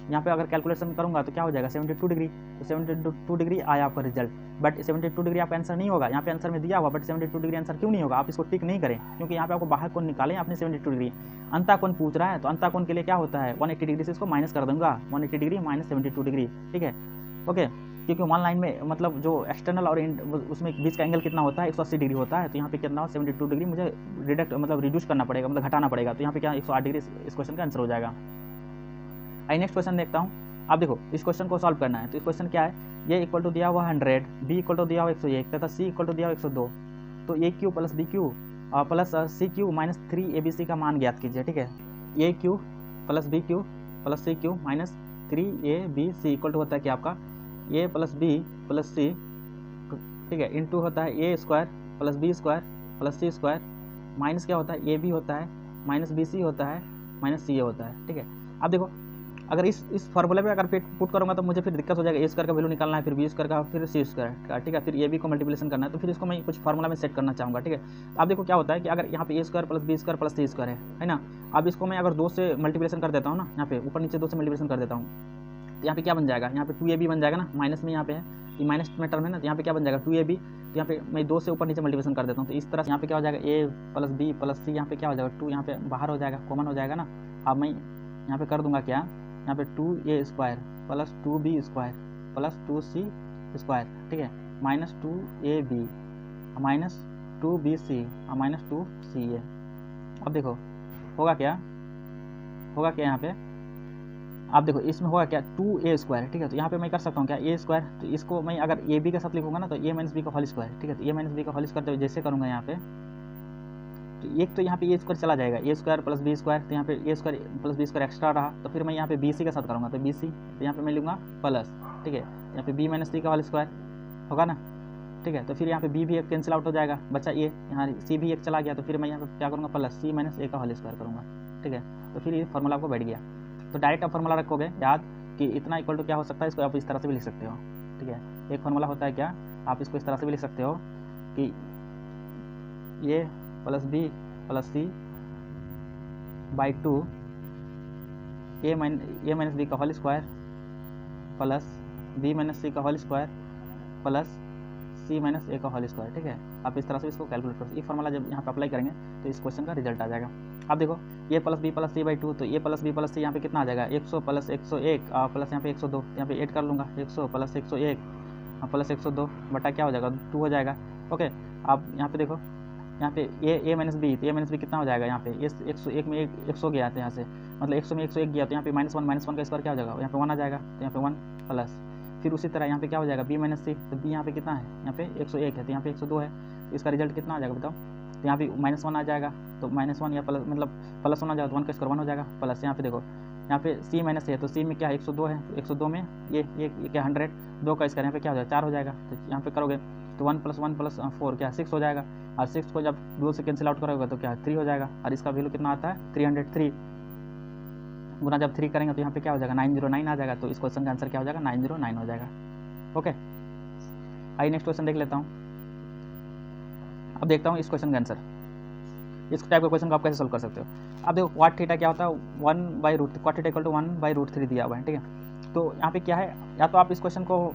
यहाँ पे अगर कैलकुलेशन करूँगा तो क्या हो जाएगा? 72 डिग्री। तो 72 डिग्री आया आपका रिजल्ट, बट 72 डिग्री आपका आंसर नहीं होगा। यहाँ पे आंसर में दिया हुआ, बट 72 डिग्री आंसर क्यों नहीं होगा? आप इसको टिक नहीं करें, क्योंकि यहाँ पे आपको बाह्य कोण निकालें आपने 72 डिग्री। अंतःकोण पूछ रहा है तो अंतःकोण के लिए क्या होता है? 180 डिग्री से इसको माइनस कर दूंगा, 180 डिग्री माइनस 72 डिग्री, ठीक है, ओके। क्योंकि वन लाइन में मतलब जो एक्सटर्नल और उसमें बीच का एंगल कितना होता है? 180 डिग्री होता है, तो यहाँ पे कितना 72 डिग्री मुझे रिड्यूस करना पड़ेगा, मतलब घटाना पड़ेगा, तो यहाँ पे क्या 108 डिग्री इस क्वेश्चन का आंसर हो जाएगा। आई नेक्स्ट क्वेश्चन देखता हूँ। आप देखो इस क्वेश्चन को सॉल्व करना है, तो इस क्वेश्चन क्या है? ये इक्वल टू दिया हुआ 100, बी इक्वल टू दिया हुआ 101 तथा सी इक्वल टू दिया हुआ 102। तो A cube plus B cube plus C cube minus 3abc का मान ज्ञात कीजिए, ठीक है। A cube plus B cube plus C cube minus 3abc equal to होता है कि आपका A plus B plus C, ठीक है, इंटू होता है A square plus B square plus C square, minus क्या होता है? ए बी होता है माइनस बी सी होता है माइनस सी ए होता है, ठीक है। अब देखो अगर इस फार्मूले में अगर पुट करूँगा तो मुझे फिर दिक्कत हो जाएगा, ए स्क्वायर का वैल्यू निकालना है, फिर बी स्क्वायर का, फिर सी स्क्वायर का, ठीक है, फिर ए बी को मल्टीप्लिकेशन करना है, तो फिर इसको मैं कुछ फार्मूला में सेट करना चाहूँगा, ठीक है। तो आप देखो क्या होता है कि अगर यहाँ पे A square plus B square plus C square है ना, अब इसको मैं अगर 2 से मल्टीप्लिकेशन कर देता हूँ ना, यहाँ पे ऊपर नीचे 2 से मल्टीप्लिकेशन कर देता हूँ, तो यहाँ पे क्या बन जाएगा? यहाँ पे 2ab बन जाएगा ना, माइनस में यहाँ पे है, ये माइनस में टर्म है ना, तो यहाँ पे क्या बन जाएगा? 2ab। तो यहाँ पे मैं 2 से ऊपर नीचे मल्टीप्लिकेशन कर देता हूँ, तो इस तरह से यहाँ पे क्या हो जाएगा? a plus B plus c, यहाँ पे क्या हो जाएगा? 2 यहाँ पे बाहर हो जाएगा, कॉमन हो जाएगा ना। अब मैं यहाँ पे कर दूंगा क्या, यहाँ पे 2a square plus 2b square plus 2c square, ठीक है, minus 2ab minus 2bc minus 2ca। अब देखो होगा क्या यहाँ पे? आप देखो इसमें होगा क्या? 2a स्क्वायर, ठीक है। तो यहाँ पे मैं कर सकता हूँ क्या? a स्क्वायर, तो इसको मैं अगर ए बी के साथ लिखूंगा ना तो a माइनस बी का होल स्क्वायर, ठीक है। तो a माइनस बी का होल स्क्वायर तो जैसे करूँगा यहाँ पे, तो एक तो यहाँ पे a स्क्वायर चला जाएगा, a square plus B square, तो यहाँ पे a square plus B square extra रहा, तो फिर मैं यहाँ पे bc के साथ करूँगा, तो bc, तो यहाँ पे मैं लूँगा प्लस, ठीक है, यहाँ पे b माइनस सी का होल स्क्वायर होगा ना, ठीक है। तो फिर यहाँ पे b भी एक कैंसिल आउट हो जाएगा, बचा a, यहाँ c भी एक चला गया, तो फिर मैं यहाँ पे क्या करूँगा? प्लस c माइनस a का होल स्क्वायर करूँगा, ठीक है। तो फिर ये फार्मूला आपको बैठ गया। तो डायरेक्ट आप फार्मूला रखोगे याद कि इतना इक्वल टू क्या हो सकता है, इसको आप इस तरह से भी लिख सकते हो, ठीक है। एक फार्मूला होता है क्या, आप इसको इस तरह से भी लिख सकते हो कि a plus B plus c by 2 a minus b का whole square plus b minus c का whole square plus c minus a का होल स्क्वायर, ठीक है। आप इस तरह से इसको कैलकुलेट करो। ये फार्मूला जब यहाँ पे अप्लाई करेंगे तो इस क्वेश्चन का रिजल्ट आ जाएगा। अब देखो a plus B plus c by 2, तो a plus B plus c यहाँ पे कितना आ जाएगा? 100 प्लस 101 प्लस यहाँ पे 102, यहाँ पे ऐड कर लूँगा, 100 प्लस 101 प्लस 102 बटा क्या हो जाएगा? 2 हो जाएगा, ओके। आप यहाँ पे देखो, यहाँ पे ए माइनस बी, तो ए माइनस बी कितना हो जाएगा? यहाँ पे 101 में 100 गया था यहाँ से, मतलब 100 में 101 गया, तो यहाँ पे -1 का स्क्वायर क्या हो जाएगा? यहाँ पे 1 आ जाएगा, तो यहाँ पे 1 प्लस, फिर उसी तरह यहाँ पे क्या हो जाएगा? बी माइनस सी, तो बी यहाँ पे कितना है? यहाँ पे 101 है, तो यहाँ पे 102 है, तो इसका रिजल्ट कितना आ जाएगा बताओ? तो यहाँ पे -1 आ जाएगा, तो -1 या प्लस मतलब +1 आ जाएगा तो 1 का स्क्वायर 1 हो जाएगा, प्लस यहाँ पे देखो यहाँ पे C माइनस है, तो C में क्या है 102 है, 102 में ये क्या 100, 2 का स्क्वायर यहाँ पे क्या हो जाएगा 4 हो जाएगा, तो यहाँ पे करोगे तो 1 + 1 + 4 क्या 6 हो जाएगा, और 6 को जब 2 से कैंसिल आउट करोगे तो क्या 3 हो जाएगा, और इसका वैल्यू कितना आता है 303 गुना जब 3 करेंगे तो यहाँ पे क्या हो जाएगा 909 आ जाएगा, तो इस क्वेश्चन का आंसर क्या हो जाएगा 909 हो जाएगा। ओके, आइए नेक्स्ट क्वेश्चन देख लेता हूँ। अब देखता हूँ इस क्वेश्चन का आंसर, इस टाइप के क्वेश्चन को आप कैसे सोल्व कर सकते हो। अब देखो cot थीटा क्या होता है 1/√3, cot थीटा = 1/√3 दिया हुआ है, ठीक है। तो यहाँ पे क्या है, या तो आप इस क्वेश्चन को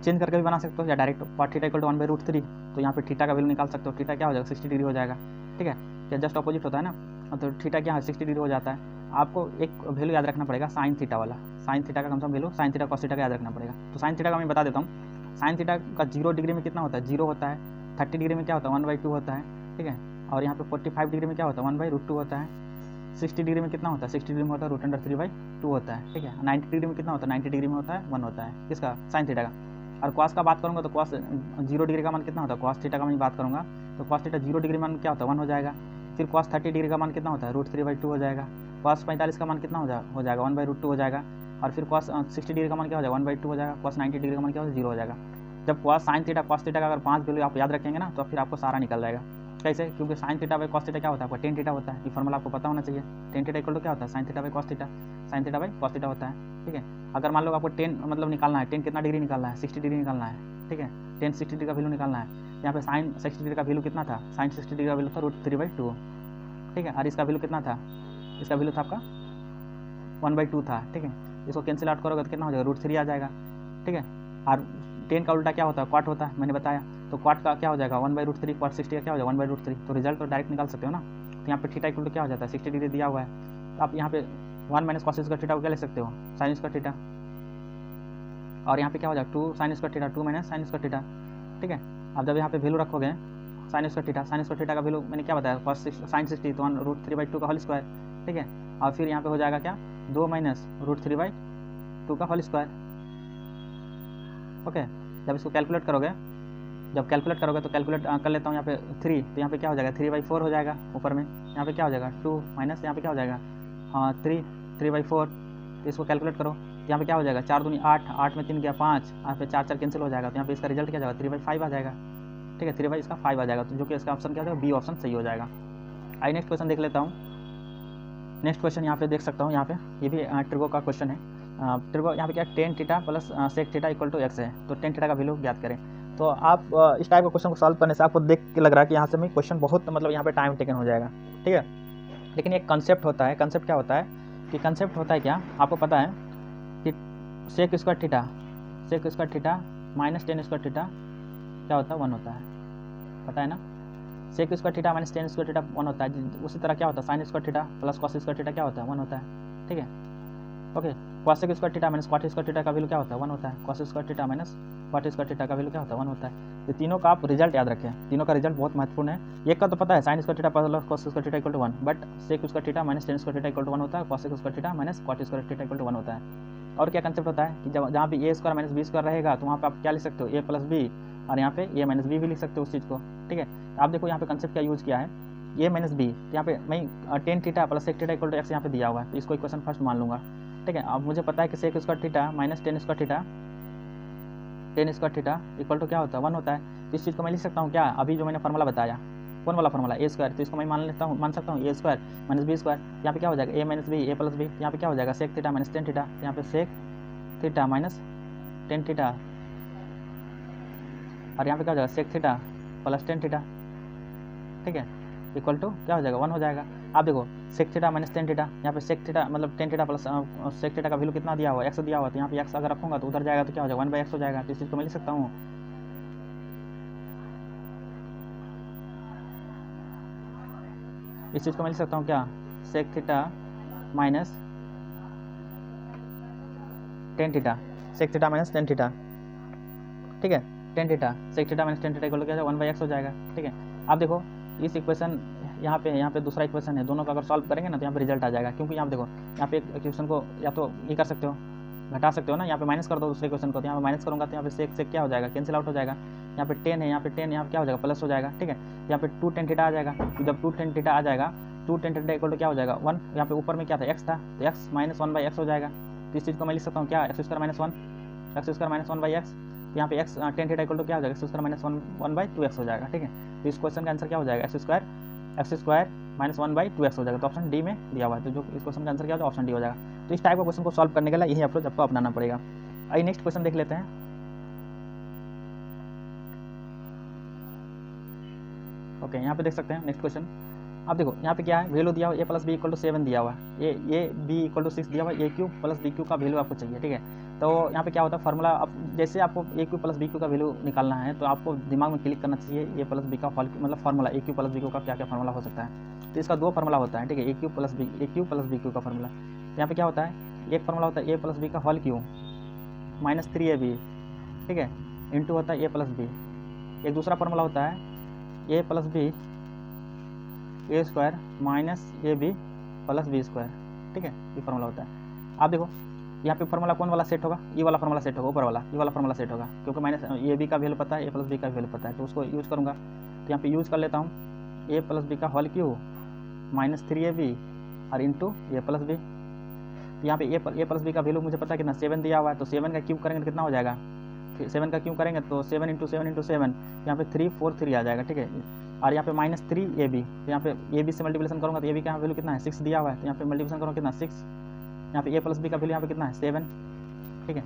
चेंज करके भी बना सकते हो या डायरेक्ट cot थीटा = 1/√3, तो यहाँ पे थीटा का वैल्यू निकाल सकते हो। थीटा क्या हो जाएगा 60 डिग्री हो जाएगा, ठीक है, क्या जस्ट अपोजिट होता है ना, तो थीटा क्या है 60 डिग्री हो जाता है। आपको एक वैल्यू याद रखना पड़ेगा साइन थीटा वाला, साइन थीटा का कम से कम value sine theta cos theta का याद रखना पड़ेगा। तो साइन थीटा का मैं बता देता हूँ, साइन थीटा का 0 डिग्री में कितना होता है 0 होता है, 30 डिग्री में क्या होता है 1/2 होता है, ठीक है, और यहाँ पे 45 डिग्री में क्या होता है 1/√2 होता है, 60 डिग्री में कितना होता है 60 डिग्री में होता है √3/2 होता है, ठीक है, 90 डिग्री में कितना होता है 90 डिग्री में होता है 1 होता है, किसका साइन थीटा का। और cos का बात करूँगा तो cos 0 डिग्री का मान कितना होता है, cos थीटा का मैं बात करूँगा तो cos थीटा 0 डिग्री मान क्या होता है 1 हो जाएगा, फिर cos 30 डिग्री का मान कितना होता है √3/2 हो जाएगा, cos 45 का मान कितना हो जाएगा 1/√2 हो जाएगा, और फिर cos 60 डिग्री का मान क्या हो जाएगा 1/2 हो जाएगा, cos 90 डिग्री का मान क्या हो जाएगा 0 हो जाएगा। जब cos sign theta cos theta का अगर 5 वैल्यू आप याद रखेंगे ना तो फिर आपको सारा निकल जाएगा। कैसे, क्योंकि sine theta by cos theta क्या होता है आपका tan थीटा होता है, ये फॉर्मूला आपको पता होना चाहिए। tan थीटा = क्या होता है sine theta by cos theta, sine theta by cos theta होता है, ठीक है। अगर मान लो आपको tan मतलब निकालना है, tan कितना डिग्री निकालना है 60 डिग्री निकालना है, ठीक है, tan 60 डिग्री का वैल्यू निकालना है। यहाँ पे साइन 60 डिग्री का वैल्यू कितना था, साइन 60 डिग्री का वैल्यू था √3/2, ठीक है, और इसका वैल्यू कितना था, इसका वैल्यू था आपका 1/2 था, ठीक है। इसको कैंसिल आउट करोगे तो कितना हो जाएगा √3 आ जाएगा, ठीक है। और tan का उल्टा क्या होता है cot होता है, मैंने बताया, तो cot का क्या हो जाएगा 1/√3, cot 60 का क्या हो जाएगा 1/√3, तो रिजल्ट तो डायरेक्ट निकाल सकते हो ना। तो यहाँ पे थीटा = क्या हो जाता है 60 डिग्री दिया हुआ है, तो आप यहाँ पे 1 - cos स्क्वायर थीटा को क्या ले सकते हो साइन स्क्वायर थीटा, और यहाँ पे क्या हो जाएगा 2 sin square theta 2 - sin square theta, ठीक है। अब जब यहाँ पे वैल्यू रखोगे साइन स्क्वायर थीटा का वैल्यू मैंने क्या बताया cos sin 60 तो 1√3/2 का होल स्क्वायर, ठीक है, और फिर यहाँ पे हो जाएगा क्या 2 - √3/2 का होल स्क्वायर। ओके, जब इसको कैलकुलेट करोगे तो कैलकुलेट कर लेता हूँ यहाँ पे 3, तो यहाँ पे क्या हो जाएगा 3/4 हो जाएगा ऊपर में, यहाँ पे क्या हो जाएगा 2 माइनस यहाँ पे क्या हो जाएगा 3/4, तो इसको कैलकुलेट करो, यहाँ पे क्या हो जाएगा 4 दूनी 8, 8 में 3 गया 5, यहाँ पे 4 कैंसिल हो जाएगा, तो यहाँ पे इसका रिजल्ट क्या जाएगा 3/5 आ जाएगा, ठीक है, 3 इसका 5 आ जाएगा, तो जो कि इसका ऑप्शन क्या हो जाएगा बी ऑप्शन सही हो जाएगा। आइए नेक्स्ट क्वेश्चन देख लेता हूँ। नेक्स्ट क्वेश्चन यहाँ पे देख सकता हूँ, यहाँ पे ये भी ट्रिगो का क्वेश्चन है। ट्रिगो यहाँ पे क्या tan theta plus sec theta = x है, तो tan थीटा का वैल्यू ज्ञात करें। तो आप इस टाइप का क्वेश्चन को सॉल्व करने से आपको देख के लग रहा है कि यहाँ से मैं क्वेश्चन बहुत मतलब यहाँ पे टाइम टेकन हो जाएगा, ठीक है, लेकिन एक कंसेप्ट होता है। कंसेप्ट क्या होता है कि कंसेप्ट होता है क्या आपको पता है कि sec square theta minus tan square theta क्या होता है 1 होता है, पता है ना, sec square theta minus tan square theta 1 होता है। उसी तरह क्या होता है sin square theta plus cos square theta क्या होता है 1 होता है, ठीक है। Okay, cos square theta minus cot square theta का वैल्यू क्या होता है 1 होता है, cos square theta minus cot square theta का वैल्यू क्या होता है 1 होता है। ये तीनों का आप रिजल्ट याद रखें, तीनों का रिजल्ट बहुत महत्वपूर्ण है। एक का तो पता है sin square theta plus cos square theta = 1, but sec square theta minus tan square theta = 1 होता है, cos square theta minus cot square theta = 1 होता है। और क्या कंसेप्ट होता है कि जब जहाँ पे a² माइनस b² रहेगा तो वहाँ पे आप क्या लिख सकते हो a + b, और यहाँ पे a - b भी लिख सकते हो उस चीज़ को, ठीक है। आप देखो यहाँ पे कंसेप्ट क्या यूज़ किया है a - b, यहाँ पे मैं tan theta plus sec theta = x यहाँ पे दिया हुआ है, तो इसको इक्वेशन फर्स्ट मान लूँगा, ठीक है। अब मुझे पता है कि sec square theta minus tan square theta = क्या होता है 1 होता है। तो इस चीज़ को मैं लिख सकता हूँ क्या, अभी जो मैंने फार्मूला बताया कौन वाला फार्मूला a², तो इसको मैं मान सकता हूँ a² माइनस b², यहाँ पे क्या हो जाएगा a - b a + b, यहाँ पे क्या हो जाएगा sec theta minus tan theta, यहाँ पे sec theta minus tan theta, और यहाँ पे क्या हो जाएगा sec theta plus tan theta, ठीक है, इक्वल टू क्या हो जाएगा 1 हो जाएगा। आप देखो sec theta minus tan theta, यहाँ पे sec थीटा मतलब tan theta plus sec theta का वैल्यू कितना दिया हुआ है x दिया हुआ है, तो यहाँ पे x अगर रखूँगा तो उधर जाएगा तो क्या हो जाएगा 1/x हो जाएगा। तो इस चीज़ को मैं लिख सकता हूँ क्या sec theta minus tan theta, sec theta minus tan theta, ठीक है, tan theta sec theta minus tan theta = क्या 1/x हो जाएगा, ठीक है। आप देखो इस इक्वेशन यहाँ पे दूसरा इक्वेशन है, दोनों का अगर सॉल्व करेंगे ना तो यहाँ पे रिजल्ट आ जाएगा, क्योंकि यहाँ देखो यहाँ पे एक इक्वेशन को या तो ये कर सकते हो घटा सकते हो ना, यहाँ पे माइनस कर दो दूसरे क्वेश्चन को, तो यहाँ पे माइनस करूँगा तो यहाँ पे से क्या हो जाएगा, कैंसिल आउट हो जाएगा। यहाँ पे 10 है, यहाँ पे 10 यहाँ क्या हो जाएगा, प्लस हो जाएगा, ठीक है। यहाँ पे 2 tan थीटा आ जाएगा, तो जब 2 tan थीटा आ जाएगा 2 tan थीटा इक्वल टू क्या हो जाएगा 1, यहाँ पे ऊपर में क्या था x था, तो x माइनस 1/x हो जाएगा। तो इस चीज़ को मैं लिख सकता हूँ क्या, एक्स स्क्वायर माइनस 1/x। तो यहाँ पे x tan theta equal to क्या हो जाएगा, एक्स स्क्वायर माइनस 1/2x हो जाएगा, ठीक है। तो इस क्वेश्चन का आंसर क्या हो जाएगा, एक्स स्क्वायर माइनस 1/2x हो जाएगा। तो ऑप्शन डी में दिया हुआ है, तो जो इस क्वेश्चन का आंसर क्या हो जाएगा, ऑप्शन डी हो जाएगा। तो इस टाइप का क्वेश्चन को सॉल्व करने के लिए यही अप्रोच आपको अपनाना पड़ेगा। आइए नेक्स्ट क्वेश्चन देख लेते हैं। ओके, यहाँ पे देख सकते हैं नेक्स्ट क्वेश्चन। अब देखो यहाँ पे क्या है, वैल्यू दिया हुआ a + b = 7 दिया हुआ है, a b = 6 दिया हुआ है, a³ + b³ का वैल्यू आपको चाहिए, ठीक है। तो यहाँ पे क्या होता है फार्मूला, अब जैसे आपको a³ + b³ का वैल्यू निकालना है तो आपको दिमाग में क्लिक करना चाहिए a + b का मतलब फार्मूला a³ + b³ का क्या क्या फार्मूला हो सकता है। तो इसका 2 फार्मूला होता है, ठीक है, a³ + b³ का फार्मूला। यहाँ पे क्या होता है, एक फार्मूला होता है a + b का होल क्यूब माइनस 3ab, ठीक है, इंटू होता है a + b। एक दूसरा फार्मूला होता है a + b a² minus ab + b², ठीक है, ये फार्मूला होता है। आप देखो यहाँ पे फार्मूला कौन वाला सेट होगा, ये वाला फार्मूला सेट होगा, ऊपर वाला ये वाला फार्मूला सेट होगा, क्योंकि माइनस ए बी का वैल्यू पता है, a + b का वैल्यू पता है, तो उसको यूज़ करूँगा। तो यहाँ पे यूज़ कर लेता हूँ a + b का होल क्यूब माइनस 3ab और इंटू a + b। तो यहाँ पे a + b का वैल्यू मुझे पता है कितना, 7 दिया हुआ है, तो 7 का क्यूब करेंगे तो कितना हो जाएगा, 7 का क्यूब करेंगे तो 7 × 7 × 7, यहाँ पे 343 आ जाएगा, ठीक है। और यहाँ पे माइनस 3ab, तो यहाँ पे ab से मल्टीप्लिकेशन करूँगा तो ab का वैल्यू कितना है, 6 दिया हुआ है, तो यहाँ पे मल्टीप्लिकेशन करूँगा कितना 6, यहाँ पे a + b का वैल्यू यहाँ पे कितना है 7, ठीक है।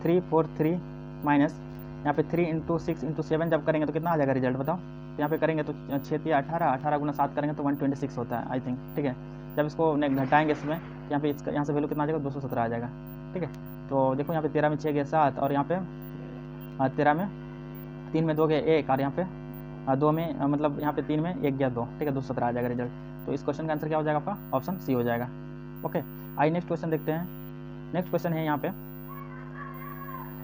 343 माइनस यहाँ पे 3 × 6 × 7 जब करेंगे तो कितना आ जाएगा रिजल्ट बताओ। तो यहाँ पे करेंगे तो 6 × 18, 18 × 7 करेंगे तो 126 होता है आई थिंक, ठीक है। जब इसको घटाएंगे इसमें यहाँ पे इसका यहाँ से वैल्यू कितना आ जाएगा 217 आ जाएगा, ठीक है। तो देखो यहाँ पे 13 में 6 गए 7 और यहाँ पे 13 में 3 में 2 गए 1 और यहाँ पे 2 में मतलब यहाँ पे 3 में 1 गया 2, ठीक है, 217 आ जाएगा रिजल्ट। तो इस क्वेश्चन का आंसर क्या हो जाएगा आपका, ऑप्शन सी हो जाएगा। ओके, आइए नेक्स्ट क्वेश्चन देखते हैं। नेक्स्ट क्वेश्चन है यहाँ पे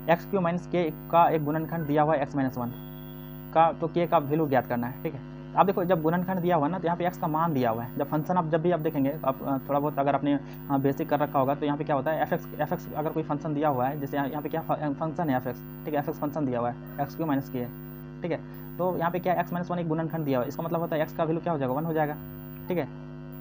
x³ - k का एक गुणनखंड दिया हुआ है x - 1 का, तो k का वैल्यू ज्ञात करना है, ठीक है। आप देखो जब गुणनखंड दिया हुआ है ना तो यहाँ पे x का मान दिया हुआ है। जब फंक्शन आप जब भी आप देखेंगे आप थोड़ा बहुत अगर आपने बेसिक कर रखा होगा तो यहाँ पे क्या होता है f(x) अगर कोई फंक्शन दिया हुआ है, जैसे यहाँ पे क्या फंक्शन है f(x), ठीक है, f(x) फंक्शन दिया हुआ है x³ - k, ठीक है। तो यहाँ पे क्या x - 1 एक गुणनखंड दिया हुआ है, इसका मतलब होता है x का वैल्यू क्या हो जाएगा 1 हो जाएगा, ठीक है,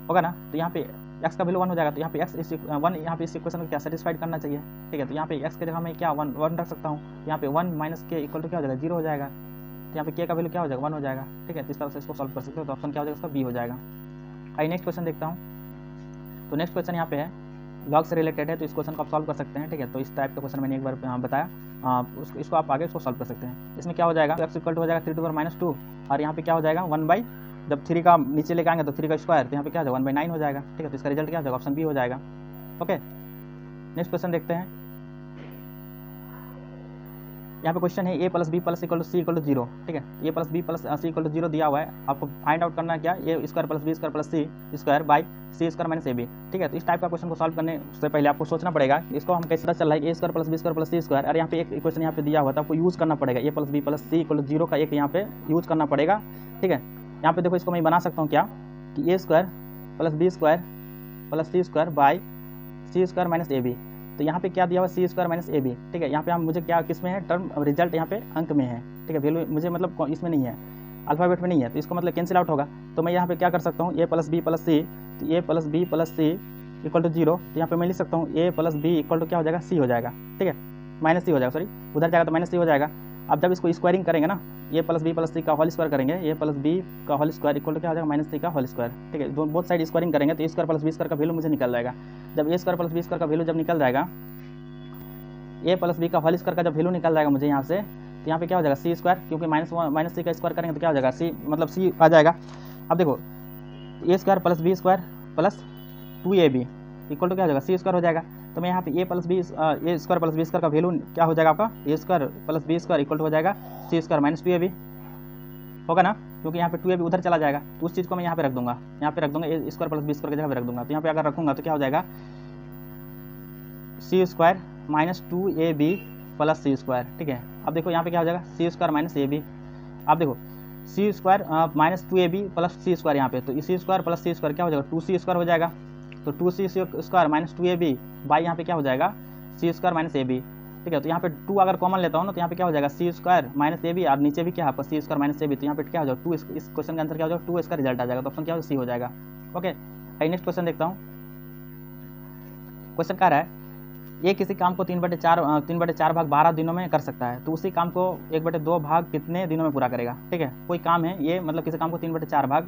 होगा ना। तो यहाँ पे x का वैल्यू 1 हो जाएगा, तो यहाँ पे x 1 यहाँ पे इस इक्वेशन को क्या सेटिस्फाइड करना चाहिए, ठीक है। तो यहाँ पे x के जगह मैं क्या 1 रख सकता हूँ, यहाँ पे 1 - k = क्या हो जाएगा 0 हो जाएगा, तो यहाँ पे k का वैल्यू क्या हो जाएगा 1 हो जाएगा, ठीक है। तो इस तरह से इसको सॉल्व कर सकते हो, तो ऑप्शन क्या हो जाएगा इसका बी हो जाएगा। आइए नेक्स्ट क्वेश्चन देखता हूँ। तो नेक्स्ट क्वेश्चन यहाँ पे है लॉग से रिलेटेड है, तो इस क्वेश्चन को आप सॉल्व कर सकते हैं, ठीक है। तो इस टाइप का क्वेश्चन मैंने एक बार बताया, इसको आप आगे इसको सॉल्व कर सकते हैं। इसमें क्या हो जाएगा x = हो जाएगा 3 - 2 और यहाँ पे क्या हो जाएगा 1 जब 3 का नीचे लेके आएंगे तो 3 का स्क्वायर, तो यहाँ पे क्या हो जाएगा 1/9 हो जाएगा, ठीक है। तो इसका रिजल्ट क्या हो जाएगा, ऑप्शन बी हो जाएगा। ओके, नेक्स्ट क्वेश्चन देखते हैं। यहाँ पे क्वेश्चन है a + b + c = 0, ठीक है। a + b + c = 0 दिया हुआ है, आपको फाइंड आउट करना है क्या, a² + b² + c² - c², ठीक है। तो इस टाइप का क्वेश्चन को सॉल्व करने से पहले आपको सोचना पड़ेगा इसको हम कैसे पता चल रहा है a² + b² + c², और यहाँ पे एक इक्वेशन यहाँ पे दिया हुआ था, आपको यूज़ करना पड़ेगा a + b + c = 0 का एक यहाँ पे यूज़ करना पड़ेगा, ठीक है। यहाँ पे देखो इसको मैं बना सकता हूँ क्या कि a² + b² + c² - ab। तो यहाँ पे क्या दिया हुआ c² - ab, ठीक है। यहाँ पे हम मुझे क्या किस में है टर्म रिजल्ट यहाँ पे अंक में है, ठीक है, वैल्यू मुझे मतलब इसमें नहीं है, अल्फ़ाबेट में नहीं है, तो इसको मतलब कैंसिल आउट होगा। तो मैं यहाँ पे क्या कर सकता हूँ a + b + c, तो a + b + c = 0, तो यहाँ पे मैं लिख सकता हूँ a + b = क्या हो जाएगा c हो जाएगा, ठीक है, -c हो जाएगा, सॉरी उधर जाएगा तो -c हो जाएगा। अब जब इसको स्क्वायरिंग करेंगे ना a + b + c का होल स्क्वायर करेंगे, a + b का होल स्क्वायर = क्या हो जाएगा -c का होल स्क्वायर, ठीक है। बोथ साइड स्क्वायरिंग करेंगे तो a² + b² का वैल्यू मुझे निकल जाएगा। जब a² + b² का वैल्यू जब निकल जाएगा, a + b का होल स्क्वायर का जब वैल्यू निकल जाएगा मुझे यहाँ से, तो यहाँ पे क्या हो जाएगा c², क्योंकि -c का स्क्वायर करेंगे तो क्या हो जाएगा c मतलब c आ जाएगा। अब देखो a² + b² + 2ab = क्या हो जाएगा c² हो जाएगा। तो मैं यहाँ पे a² + b² का वैल्यू क्या हो जाएगा आपका a² + b² = हो जाएगा c² - 2ab, होगा ना, क्योंकि यहाँ पे 2ab उधर चला जाएगा, तो उस चीज़ को मैं यहाँ पे रख दूंगा, यहाँ पे रख दूंगा a² + b² की जगह पे रख दूंगा। तो यहाँ पे अगर रखूँगा तो क्या हो जाएगा c² - 2ab + c², ठीक है। अब देखो यहाँ पे क्या हो जाएगा c² - ab। अब देखो c² - 2ab + c² यहाँ पे, तो c² + c² क्या हो जाएगा 2c² हो जाएगा, तो 2c² - 2ab बाई यहाँ पे क्या हो जाएगा सी स्क्वायर माइनस ए बी, ठीक है। तो यहाँ पे 2 अगर कॉमन लेता हूँ ना तो यहाँ पे क्या हो जाएगा सी स्क्वायर माइनस ए बी, और नीचे भी क्या है आपका सी स्क्वायर माइनस ए बी, तो यहाँ पे क्या हो जाएगा 2, इस क्वेश्चन का आंसर क्या हो जाएगा 2 इसका रिजल्ट आ जाएगा, तो ऑप्शन क्या हो सी हो जाएगा। ओके, नेक्स्ट क्वेश्चन देखता हूँ। क्वेश्चन कह रहा है ये किसी काम को 3/4 भाग 12 दिनों में कर सकता है, तो उसी काम को 1/2 भाग कितने दिनों में पूरा करेगा, ठीक है। कोई काम है ये, मतलब किसी काम को 3/4 भाग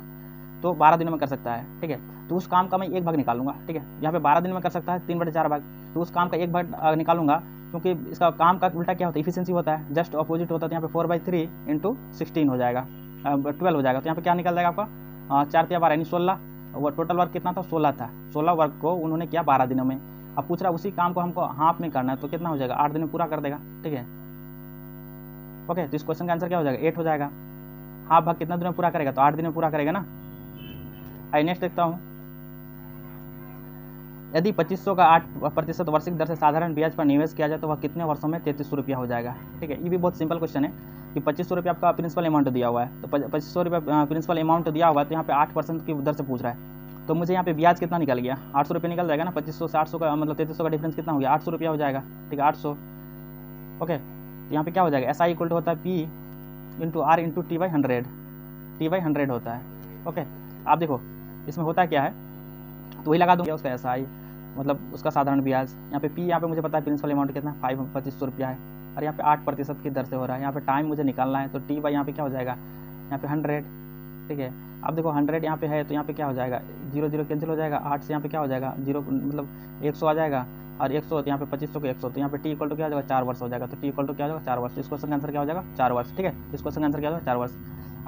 तो 12 दिनों में कर सकता है, ठीक है। तो उस काम का मैं एक भाग निकालूंगा, ठीक है। यहाँ पे 12 दिन में कर सकता है 3/4 भाग, तो उस काम का एक भाग निकालूंगा, क्योंकि इसका काम का उल्टा क्या होता है, इफिशिएंसी होता है, जस्ट अपोजिट होता है। तो यहाँ पे 4/3 × 16 हो जाएगा, 12 हो जाएगा। तो यहाँ पे क्या निकल जाएगा आपका 4 × 12 यानी 16, वो टोटल वर्क कितना था 16 था। 16 वर्क को उन्होंने किया 12 दिनों में। अब पूछ रहा उसी काम को हमको हाफ में करना है, तो कितना हो जाएगा 8 दिन में पूरा कर देगा, ठीक है। ओके, तो इस क्वेश्चन का आंसर क्या हो जाएगा 8 हो जाएगा। हाफ भाग कितना दिन में पूरा करेगा, तो 8 दिन में पूरा करेगा ना। आई नेक्स्ट देखता हूँ। यदि 2500 का 8% वार्षिक दर से साधारण ब्याज पर निवेश किया जाए तो वह कितने वर्षों में 3300 रुपया हो जाएगा, ठीक है। ये भी बहुत सिंपल क्वेश्चन है कि 2500 रुपया आपका प्रिंसिपल अमाउंट दिया हुआ है, तो 2500 रुपया प्रिंसिपल अमाउंट दिया हुआ है, तो यहाँ पे 8% की दर से पूछ रहा है। तो मुझे यहाँ पे ब्याज कितना निकल गया 800 रुपये निकल जाएगा ना। 2500 से 800 का मतलब 3300 का डिफरेंस कितना हो गया 800 रुपया हो जाएगा, ठीक है 800। ओके, तो यहाँ पे क्या हो जाएगा SI इक्वल टू होता है P × R × T/100, T/100 होता है। ओके, आप देखो इसमें होता क्या है, तो वही लगा दूंगा उसका SI मतलब उसका साधारण ब्याज। यहाँ पे P, यहाँ पे मुझे पता है प्रिंसिपल अमाउंट कितना 2500 रुपया है, और यहाँ पे 8% की दर से हो रहा है। यहाँ पे टाइम मुझे निकालना है, तो T बाई यहाँ पे क्या हो जाएगा यहाँ पे 100, ठीक है। अब देखो 100 यहाँ पे है, तो यहाँ पे क्या हो जाएगा 0 0 कैंसिल हो जाएगा, 8 से यहाँ पे क्या हो जाएगा 0 मतलब 100 आ जाएगा, और 100 तो यहाँ पे 2500 को 100, तो यहाँ पे T इक्वल टू क्या हो जाएगा 4 वर्ष हो जाएगा। तो T इक्वल टू क्या हो जाएगा 4 वर्ष। इस क्वेश्चन का आंसर क्या हो जाएगा 4 वर्ष, ठीक है। इस क्वेश्चन का आंसर क्या हो जाएगा 4 वर्ष।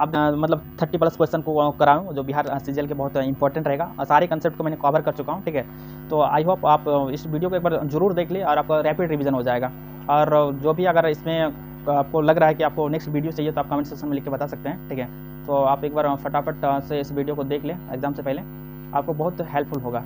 अब मतलब 30+ क्वेश्चन को कराऊँ जो बिहार CGL के बहुत इंपॉर्टेंट रहेगा, और सारे कंसेप्ट को मैंने कवर कर चुका हूँ, ठीक है। तो आई होप आप इस वीडियो को एक बार जरूर देख ले और आपका रैपिड रिवीजन हो जाएगा। और जो भी अगर इसमें आपको लग रहा है कि आपको नेक्स्ट वीडियो चाहिए तो आप कमेंट सेक्शन में लिख के बता सकते हैं, ठीक है। तो आप एक बार फटाफट से इस वीडियो को देख लें एग्जाम से पहले, आपको बहुत हेल्पफुल होगा।